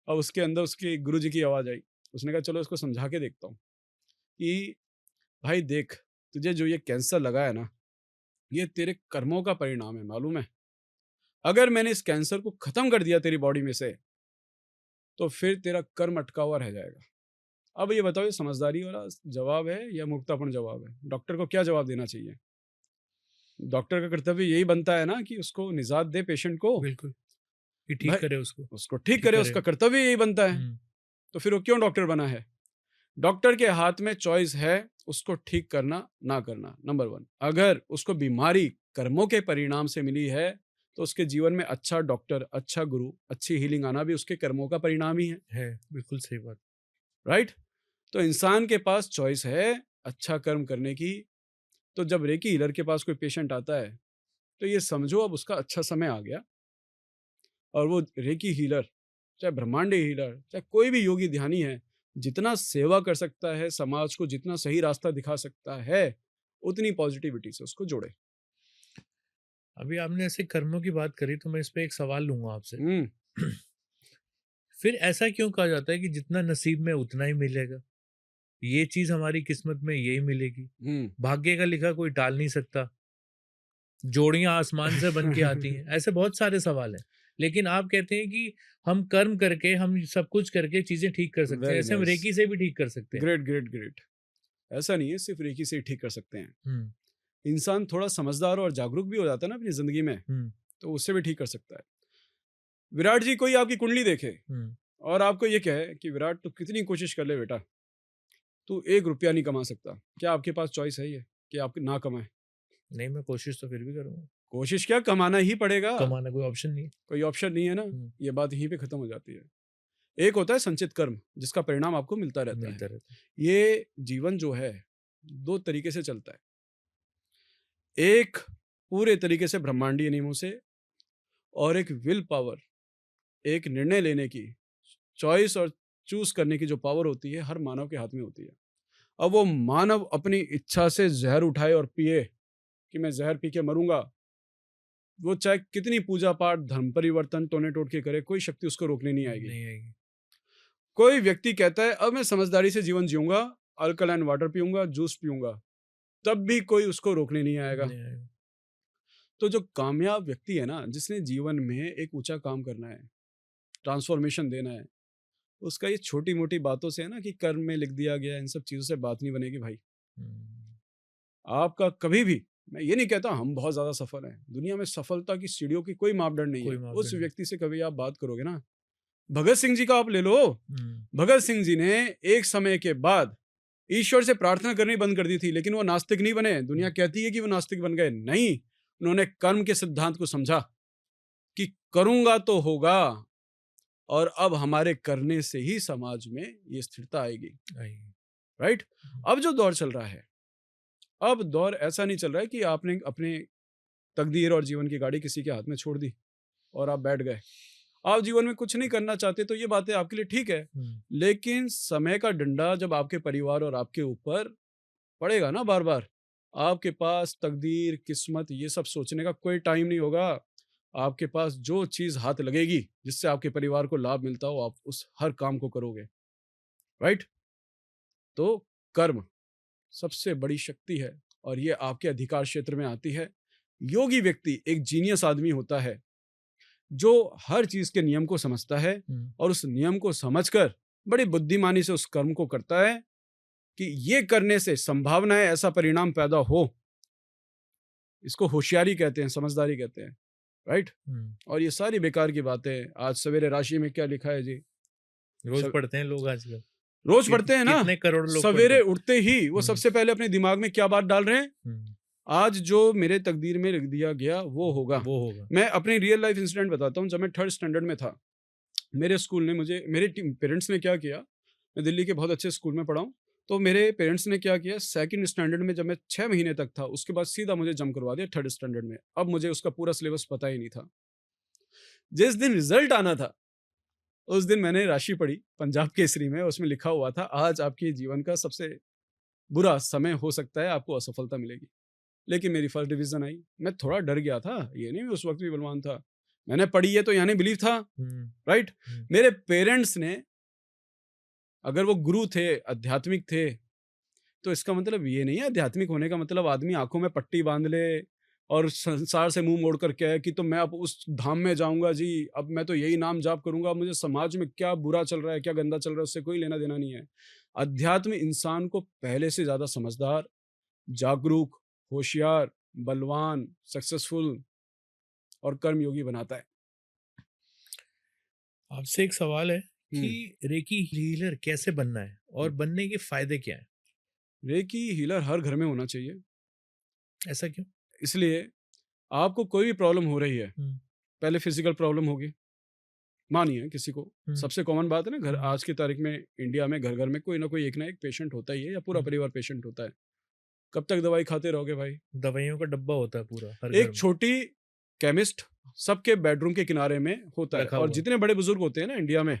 और उसके अंदर उसके गुरु जी की आवाज़ आई। उसने कहा चलो इसको समझा के देखता हूँ कि भाई देख, तुझे जो ये कैंसर लगा है ना, ये तेरे कर्मों का परिणाम है, मालूम है? अगर मैंने इस कैंसर को खत्म कर दिया तेरी बॉडी में से, तो फिर तेरा कर्म अटका हुआ रह जाएगा। अब ये बताओ, ये समझदारी वाला जवाब है या मूर्खतापूर्ण जवाब है? डॉक्टर को क्या जवाब देना चाहिए? डॉक्टर का कर्तव्य यही बनता है ना कि उसको निजात दे पेशेंट को। बिल्कुल। कि भाई, ठीक करे उसको। उसको ठीक ठीक करे, करे। उसका कर्तव्य यही बनता है। हम्म। तो फिर वो क्यों डॉक्टर बना है? डॉक्टर के हाथ में चॉइस है उसको ठीक करना ना करना। नंबर 1, अगर उसको बीमारी कर्मों के परिणाम से मिली है, तो उसके जीवन में अच्छा डॉक्टर, अच्छा गुरु, अच्छी हीलिंग आना भी उसके कर्मों का परिणाम ही है बिल्कुल सही बात। राइट? तो इंसान के पास चॉइस है अच्छा कर्म करने की। तो जब रेकी हीलर के पास कोई पेशेंट आता है, तो ये समझो अब उसका अच्छा समय आ गया, और वो रेकी हीलर, चाहे ब्रह्मांडी हीलर, चाहे कोई भी योगी ध्यानी है, जितना सेवा कर सकता है, समाज को जितना सही रास्ता दिखा सकता है, उतनी पॉजिटिविटी से उसको जोड़े। अभी आपने ऐसे कर्मों की बात करी तो मैं इस पे एक सवाल लूंगा आपसे। हम्म। फिर ऐसा क्यों कहा जाता है कि जितना नसीब में उतना ही मिलेगा? ये चीज हमारी किस्मत में यही मिलेगी। भाग्य का लिखा कोई टाल नहीं सकता। जोड़ियां आसमान से बन के आती हैं। ऐसे बहुत सारे सवाल हैं, लेकिन आप कहते हैं कि हम कर्म करके, हम सब कुछ करके चीजें ठीक कर सकते हैं। वेरी ऐसे हम नाइस, रेकी से भी ठीक कर सकते हैं। Great great great. ऐसा नहीं है सिर्फ रेकी से ही ठीक कर सकते हैं, हम्म, इंसान थोड़ा समझदार और जागरूक भी हो जाता है ना अपनी जिंदगी में, हम्म, तो उससे भी ठीक कर सकता है। विराट जी कोई आपकी कुंडली देखे हम्म, और आपको ये कहे कि विराट तू कितनी कोशिश कर ले बेटा, तू 1 रुपया नहीं कमा सकता, क्या आपके पास चॉइस है ये कि आप ना कमाए? नहीं, मैं कोशिश तो फिर भी करूंगा। कोशिश क्या, कमाना ही पड़ेगा, कमाना कोई ऑप्शन नहीं है। कोई ऑप्शन नहीं है ना। ये बात यहीं पे खत्म हो जाती है। एक होता है संचित कर्म जिसका परिणाम आपको मिलता रहता मिलता है। रहता है। ये जीवन जो है 2 तरीके से चलता है, एक पूरे तरीके से ब्रह्मांडीय नियमों से, और एक विल पावर, एक निर्णय लेने की चॉइस और चूज करने की जो पावर होती है हर मानव के हाथ में होती है। अब वो मानव अपनी इच्छा से जहर उठाए और पिए कि मैं जहर पी के मरूंगा, वो चाहे कितनी पूजा पाठ धर्म परिवर्तन टोने टोट के करे, कोई शक्ति उसको रोकने नहीं आएगी। नहीं आएगी। कोई व्यक्ति कहता है अब मैं समझदारी से जीवन जीऊंगा, अल्कलाइन वाटर पीऊंगा, जूस पीऊंगा, तब भी कोई उसको रोकने नहीं आएगा। नहीं आएगा। तो जो कामयाब व्यक्ति है ना, जिसने जीवन में एक ऊंचा काम करना है, ट्रांसफॉर्मेशन देना है, उसका ये छोटी मोटी बातों से है ना कि कर्म में लिख दिया गया, इन सब चीजों से बात नहीं बनेगी भाई। हम्म, आपका कभी भी, मैं ये नहीं कहता हम बहुत ज्यादा सफल हैं, दुनिया में सफलता की सीढ़ियों की कोई मापदंड नहीं कोई है। मापदंड उस नहीं। व्यक्ति से कभी आप बात करोगे ना, भगत सिंह जी का आप ले लो, हम्म, भगत सिंह जी ने एक समय के बाद ईश्वर से प्रार्थना करनी बंद कर दी थी, लेकिन वो नास्तिक नहीं बने। दुनिया कहती है कि वो नास्तिक बन गए, नहीं, उन्होंने कर्म के सिद्धांत को समझा कि करूंगा तो होगा, और अब हमारे करने से ही समाज में ये स्थिरता आएगी। आएगी। राइट। अब जो दौर चल रहा है, अब दौर ऐसा नहीं चल रहा है कि आपने अपने तकदीर और जीवन की गाड़ी किसी के हाथ में छोड़ दी और आप बैठ गए। आप जीवन में कुछ नहीं करना चाहते तो ये बातें आपके लिए ठीक है, लेकिन समय का डंडा जब आपके परिवार और आपके ऊपर पड़ेगा ना बार बार, आपके पास तकदीर किस्मत ये सब सोचने का कोई टाइम नहीं होगा। आपके पास जो चीज हाथ लगेगी जिससे आपके परिवार को लाभ मिलता हो, आप उस हर काम को करोगे। राइट। तो कर्म सबसे बड़ी शक्ति है और ये आपके अधिकार क्षेत्र में आती है। योगी व्यक्ति एक जीनियस आदमी होता है जो हर चीज के नियम को समझता है और उस नियम को समझकर बड़ी बुद्धिमानी से उस कर्म को करता है कि ये करने से संभावना है ऐसा परिणाम पैदा हो। इसको होशियारी कहते हैं, समझदारी कहते हैं। राइट। और ये सारी बेकार की बातें, आज सवेरे राशि में क्या लिखा है जी, रोज पढ़ते हैं लोग आजकल, रोज पढ़ते हैं ना, कितने करोड़ लोग सवेरे उठते ही वो सबसे पहले अपने दिमाग में क्या बात डाल रहे हैं, आज जो मेरे तकदीर में लिख दिया गया वो होगा। मैं अपनी रियल लाइफ इंसिडेंट बताता हूँ। जब मैं 3rd स्टैंडर्ड में था, मेरे स्कूल ने मुझे, मेरे पेरेंट्स ने क्या किया, मैं दिल्ली के बहुत अच्छे स्कूल में पढ़ा हूँ, तो मेरे पेरेंट्स ने क्या किया, 2nd स्टैंडर्ड में जब मैं 6 महीने तक था, उसके बाद सीधा मुझे जम करवा दिया 3rd स्टैंडर्ड में। अब मुझे उसका पूरा सिलेबस पता ही नहीं था। जिस दिन रिजल्ट आना था उस दिन मैंने राशि पढ़ी पंजाब केसरी में, उसमें लिखा हुआ था आज आपके जीवन का सबसे बुरा समय हो सकता है, आपको असफलता मिलेगी। लेकिन मेरी फर्स्ट डिवीजन आई। मैं थोड़ा डर गया था, ये नहीं उस वक्त भी बलवान था, मैंने पढ़ी है तो यानी बिलीव था। राइट। मेरे पेरेंट्स ने, अगर वो गुरु थे, आध्यात्मिक थे, तो इसका मतलब ये नहीं है आध्यात्मिक होने का मतलब आदमी आंखों में पट्टी बांध ले और संसार से मुंह मोड़ कर कहे कि तो मैं अब उस धाम में जाऊंगा जी, अब मैं तो यही नाम जाप करूंगा, मुझे समाज में क्या बुरा चल रहा है क्या गंदा चल रहा है उससे कोई लेना देना नहीं है। अध्यात्म इंसान को पहले से ज्यादा समझदार, जागरूक, होशियार, बलवान, सक्सेसफुल और कर्मयोगी बनाता है। आपसे एक सवाल है कि रेकी हीलर कैसे बनना है और बनने के फायदे क्या हैं? रेकी हीलर हर घर में होना चाहिए। ऐसा क्यों? इसलिए आपको कोई भी प्रॉब्लम हो रही है, पहले फिजिकल प्रॉब्लम होगी, मानिए किसी को, सबसे कॉमन बात है ना, घर आज की तारीख में इंडिया में घर घर में कोई ना कोई एक ना एक पेशेंट होता ही है, या पूरा परिवार पेशेंट होता है। कब तक दवाई खाते रहोगे भाई? दवाइयों का डब्बा होता है पूरा हर एक छोटी केमिस्ट सबके बेडरूम के किनारे में होता है, और जितने बड़े बुजुर्ग होते हैं ना इंडिया में,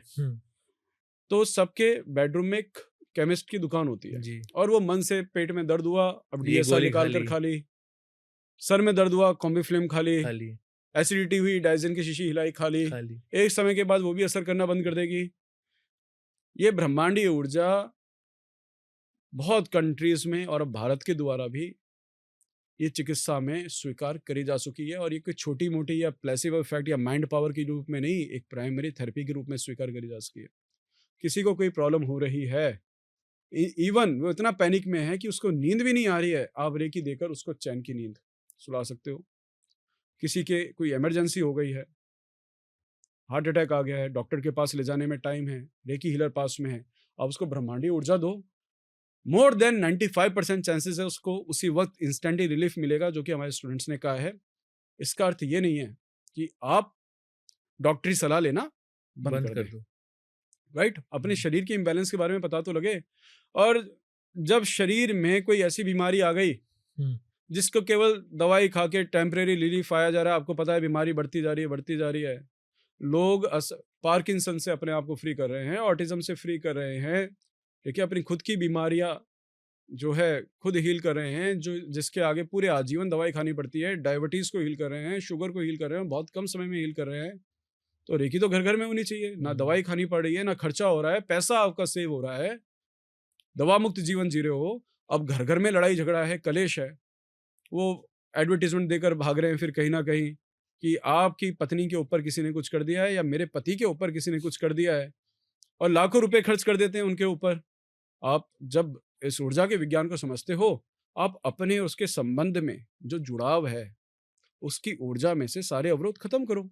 तो सबके बेडरूम में एक केमिस्ट की दुकान होती है जी। और वो मन से पेट में दर्द हुआ, अब DSR निकाल कर खा ली, सर में दर्द हुआ कॉम्बीफ्लेम खा ली, एसिडिटी हुई डाइजिन की शीशी हिलाई खा ली। एक समय के बाद वो भी असर करना बंद कर देगी। ये ब्रह्मांडीय ऊर्जा बहुत कंट्रीज में और अब भारत के द्वारा भी ये चिकित्सा में स्वीकार करी जा चुकी है, और ये कोई छोटी मोटी या प्लेसिबो इफेक्ट या माइंड पावर के रूप में नहीं, एक प्राइमरी थेरेपी के रूप में स्वीकार करी जा चुकी है। किसी को कोई प्रॉब्लम हो रही है, इवन वो इतना पैनिक में है कि उसको नींद भी नहीं आ रही है, आप रेकी देकर उसको चैन की नींद सुला सकते हो। किसी के कोई इमरजेंसी हो गई है, हार्ट अटैक आ गया है, डॉक्टर के पास ले जाने में टाइम है, रेकी हीलर पास में है, आप उसको ब्रह्मांडीय ऊर्जा दो, मोर देन 95% चांसेस है उसको उसी वक्त इंस्टेंटली रिलीफ मिलेगा, जो कि हमारे स्टूडेंट्स ने कहा है। इसका अर्थ ये नहीं है कि आप डॉक्टरी सलाह लेना बंद बंद कर कर दें, दो। राइट? अपने शरीर के इम्बैलेंस के बारे में पता तो लगे। और जब शरीर में कोई ऐसी बीमारी आ गई हम्म, जिसको केवल दवाई खा के टेम्परेरी रिलीफ आया जा रहा है, आपको पता है बीमारी बढ़ती जा रही है, बढ़ती जा रही है। लोग पार्किंसन से अपने आप को फ्री कर रहे हैं, ऑटिज्म से फ्री कर रहे हैं, देखिए अपनी खुद की बीमारियां जो है खुद हील कर रहे हैं, जो जिसके आगे पूरे आजीवन दवाई खानी पड़ती है। डायबिटीज को हील कर रहे हैं, शुगर को हील कर रहे हैं, बहुत कम समय में हील कर रहे हैं। तो रेकी तो घर घर में होनी चाहिए, ना दवाई खानी पड़ रही है, ना खर्चा हो रहा है, पैसा आपका सेव हो रहा है, दवा मुक्त जीवन जी रहे हो। अब घर घर में लड़ाई झगड़ा है, कलेश है, वो एडवर्टीजमेंट देकर भाग रहे हैं फिर कहीं ना कहीं कि आपकी पत्नी के ऊपर किसी ने कुछ कर दिया है, या मेरे पति के ऊपर किसी ने कुछ कर दिया है, और लाखों रुपए खर्च कर देते हैं उनके ऊपर। आप जब इस ऊर्जा के विज्ञान को समझते हो, आप अपने और उसके संबंध में जो जुड़ाव है, उसकी ऊर्जा में से सारे अवरोध खत्म करो,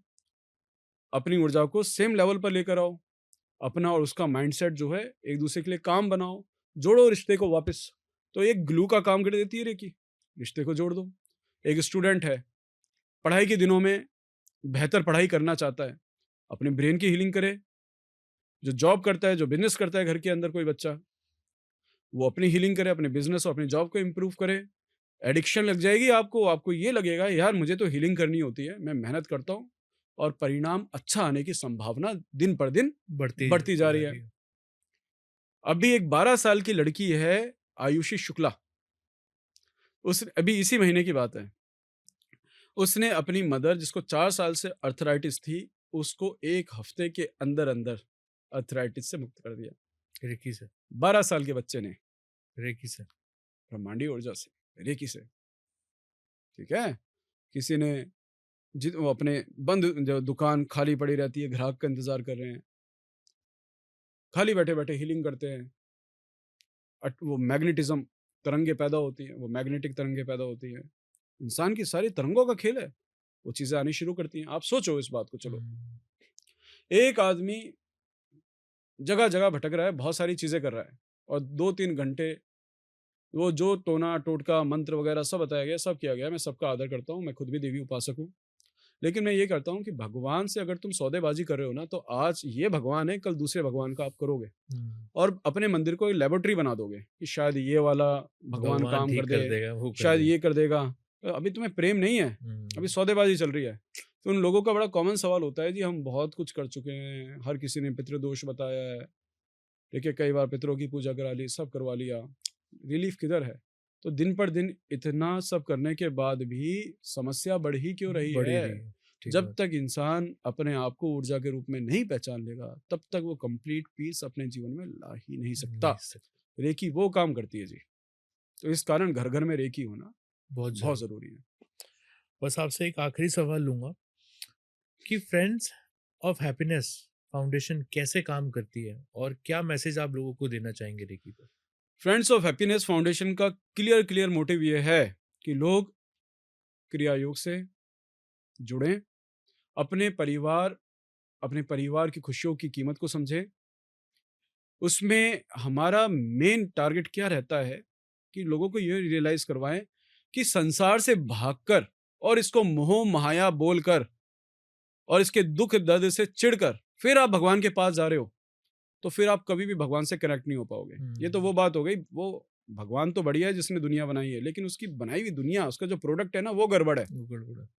अपनी ऊर्जा को सेम लेवल पर लेकर आओ, अपना और उसका माइंडसेट जो है एक दूसरे के लिए काम बनाओ, जोड़ो रिश्ते को वापस। तो एक ग्लू का काम कर देती है रेकी, रिश्ते को जोड़ दो। एक स्टूडेंट है, पढ़ाई के दिनों में बेहतर पढ़ाई करना चाहता है, अपने ब्रेन की हीलिंग करे। जो जॉब करता है, जो बिजनेस करता है घर के अंदर कोई बच्चा, वो अपनी हीलिंग करे, अपने बिजनेस और अपनी जॉब को इम्प्रूव करे। एडिक्शन लग जाएगी आपको, आपको ये लगेगा यार मुझे तो हीलिंग करनी होती है, मैं मेहनत करता हूँ, और परिणाम अच्छा आने की संभावना दिन पर दिन बढ़ती जा रही है। अभी एक 12 साल की लड़की है, आयुषी शुक्ला, उस अभी इसी महीने की बात है, उसने अपनी मदर जिसको 4 साल से अर्थराइटिस थी, उसको 1 हफ्ते के अंदर अंदर अर्थराइटिस से मुक्त कर दिया। रेकी से 12 साल के बच्चे ने, रेकी से ब्रह्मांडीय ऊर्जा से, रेकी से, ठीक है। किसी ने वो अपने बंद जो दुकान खाली पड़ी रहती है, ग्राहक का इंतजार कर रहे हैं, खाली बैठे बैठे हीलिंग करते हैं। वो मैग्नेटिज्म तरंगे पैदा होती हैं, वो मैग्नेटिक तरंगे पैदा होती हैं, इंसान की सारी तरंगों का खेल है, वो चीज़ें आनी शुरू करती हैं। आप सोचो इस बात को। चलो, एक आदमी जगह जगह भटक रहा है, बहुत सारी चीज़ें कर रहा है, और 2-3 घंटे वो जो टोना टोटका मंत्र वगैरह सब बताया गया, सब किया गया, मैं सबका आदर करता हूँ, मैं खुद भी देवी उपासक हूँ। लेकिन मैं ये करता हूँ कि भगवान से अगर तुम सौदेबाजी कर रहे हो ना, तो आज ये भगवान है, कल दूसरे भगवान का आप करोगे, और अपने मंदिर को एक लेबोरेटरी बना दोगे कि शायद ये वाला भगवान काम कर दे, शायद ये कर देगा। अभी तुम्हें प्रेम नहीं है, अभी सौदेबाजी चल रही है। तो उन लोगों का बड़ा कॉमन सवाल होता है, जी हम बहुत कुछ कर चुके हैं, हर किसी ने पितृदोष बताया है, देखिए कई बार पितरों की पूजा करा ली, सब करवा लिया, रिलीफ किधर है? तो दिन पर दिन इतना सब करने के बाद भी समस्या बढ़ ही क्यों रही है? जब तक इंसान अपने आप को ऊर्जा के रूप में नहीं पहचान लेगा, तब तक वो कंप्लीट पीस अपने जीवन में ला ही नहीं सकता। रेकी वो काम करती है जी। तो इस कारण घर घर में रेकी होना बहुत जरूरी है। बस आपसे एक आखिरी सवाल लूंगा कि फ्रेंड्स ऑफ हैप्पीनेस फाउंडेशन कैसे काम करती है, और क्या मैसेज आप लोगों को देना चाहेंगे रेकी पर? फ्रेंड्स ऑफ हैप्पीनेस फाउंडेशन का क्लियर मोटिव ये है कि लोग क्रिया योग से जुड़ें, अपने परिवार की खुशियों की कीमत को समझें। उसमें हमारा मेन टारगेट क्या रहता है कि लोगों को ये रियलाइज करवाएं कि संसार से भागकर और इसको मोह माया बोलकर और इसके दुख दर्द से चिढ़कर फिर आप भगवान के पास जा रहे हो, तो फिर आप कभी भी भगवान से कनेक्ट नहीं हो पाओगे। ये तो वो बात हो गई, वो भगवान तो बढ़िया है जिसने दुनिया बनाई है, लेकिन उसकी बनाई हुई दुनिया, उसका जो प्रोडक्ट है ना, वो गड़बड़ है,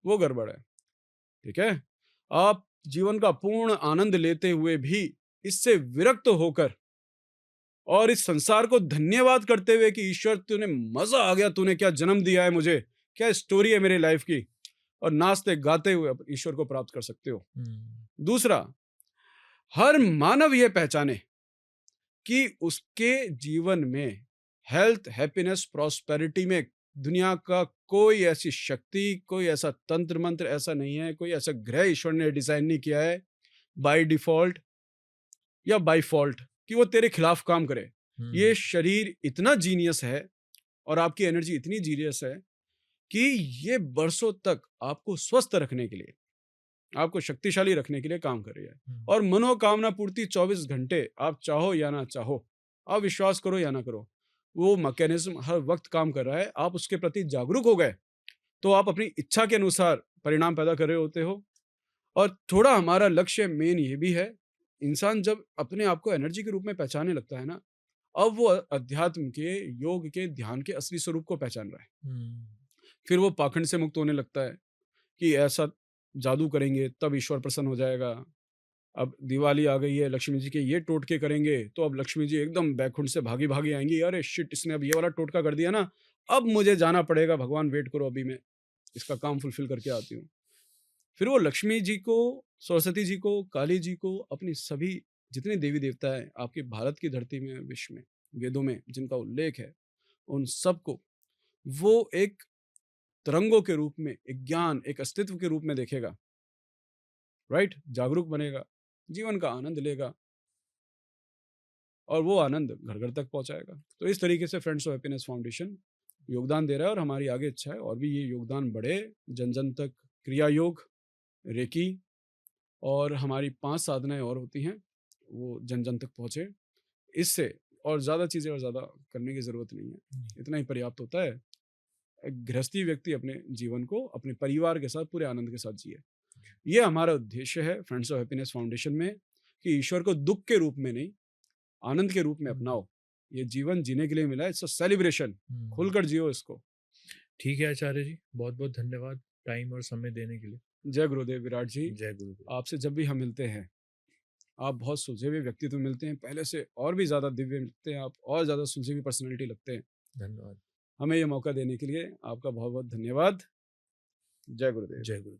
वो गड़बड़ है, ठीक है। आप जीवन का पूर्ण आनंद लेते हुए भी इससे विरक्त होकर और इस संसार को धन्यवाद करते हुए कि ईश्वर तूने मजा आ गया, तूने क्या जन्म दिया है मुझे, क्या स्टोरी है मेरी लाइफ की, और नाचते गाते हुए ईश्वर को प्राप्त कर सकते हो। दूसरा, हर मानव यह पहचाने कि उसके जीवन में हेल्थ, हैप्पीनेस, प्रॉस्पेरिटी में दुनिया का कोई ऐसी शक्ति, कोई ऐसा तंत्र मंत्र ऐसा नहीं है, कोई ऐसा ग्रह ईश्वर ने डिजाइन नहीं किया है बाय डिफॉल्ट या बाय फॉल्ट कि वो तेरे खिलाफ काम करे। ये शरीर इतना जीनियस है और आपकी एनर्जी इतनी जीनियस है कि ये बरसों तक आपको स्वस्थ रखने के लिए, आपको शक्तिशाली रखने के लिए काम कर रही है। और मनोकामना पूर्ति 24 घंटे, आप चाहो या ना चाहो, आप विश्वास करो या ना करो, वो मैकेनिज्म हर वक्त काम कर रहा है। आप उसके प्रति जागरूक हो गए तो आप अपनी इच्छा के अनुसार परिणाम पैदा कर रहे होते हो। और थोड़ा हमारा लक्ष्य मेन ये भी है, इंसान जब अपने आप को एनर्जी के रूप में पहचानने लगता है ना, अब वो अध्यात्म के, योग के, ध्यान के असली स्वरूप को पहचान रहा है। फिर वो पाखंड से मुक्त होने लगता है कि ऐसा जादू करेंगे तब ईश्वर प्रसन्न हो जाएगा। अब दिवाली आ गई है, लक्ष्मी जी के ये टोटके करेंगे तो अब लक्ष्मी जी एकदम बैकुंठ से भागी भागी आएंगी, अरे शिट इसने अब ये वाला टोटका कर दिया ना, अब मुझे जाना पड़ेगा, भगवान वेट करो अभी मैं इसका काम फुलफिल करके आती हूँ। फिर वो लक्ष्मी जी को, सरस्वती जी को, काली जी को, अपनी सभी जितने देवी देवता है आपके भारत की धरती में, विश्व में, वेदों में जिनका उल्लेख है, उन सबको वो एक तरंगों के रूप में, एक ज्ञान, एक अस्तित्व के रूप में देखेगा। राइट, जागरूक बनेगा, जीवन का आनंद लेगा और वो आनंद घर घर तक पहुंचाएगा। तो इस तरीके से फ्रेंड्स ऑफ हैप्पीनेस फाउंडेशन योगदान दे रहा है और हमारी आगे इच्छा है और भी ये योगदान बढ़े, जन जन तक क्रिया योग, रेकी और हमारी 5 साधनाएं और होती हैं, वो जन जन तक पहुंचे। इससे और ज़्यादा चीज़ें और ज़्यादा करने की ज़रूरत नहीं है, इतना ही पर्याप्त होता है। एक गृहस्थी व्यक्ति अपने जीवन को अपने परिवार के साथ पूरे आनंद के साथ जिए। ये हमारा उद्देश्य है फ्रेंड्स ऑफ हैप्पीनेस फाउंडेशन में कि ईश्वर को दुख के रूप में नहीं, आनंद के रूप में अपनाओ। ये जीवन जीने के लिए मिला है, इट्स अ सेलिब्रेशन, खुलकर जियो इसको। ठीक है आचार्य जी, बहुत बहुत धन्यवाद टाइम और समय देने के लिए। जय गुरुदेव विराट जी। जय गुरुदेव। आपसे जब भी हम मिलते हैं, आप बहुत सुलझे हुए व्यक्तित्व मिलते हैं, पहले से और भी ज़्यादा दिव्य मिलते हैं आप, और ज़्यादा सुलझी हुई पर्सनैलिटी लगते हैं। धन्यवाद। हमें ये मौका देने के लिए आपका बहुत बहुत धन्यवाद। जय गुरुदेव। जय गुरुदेव।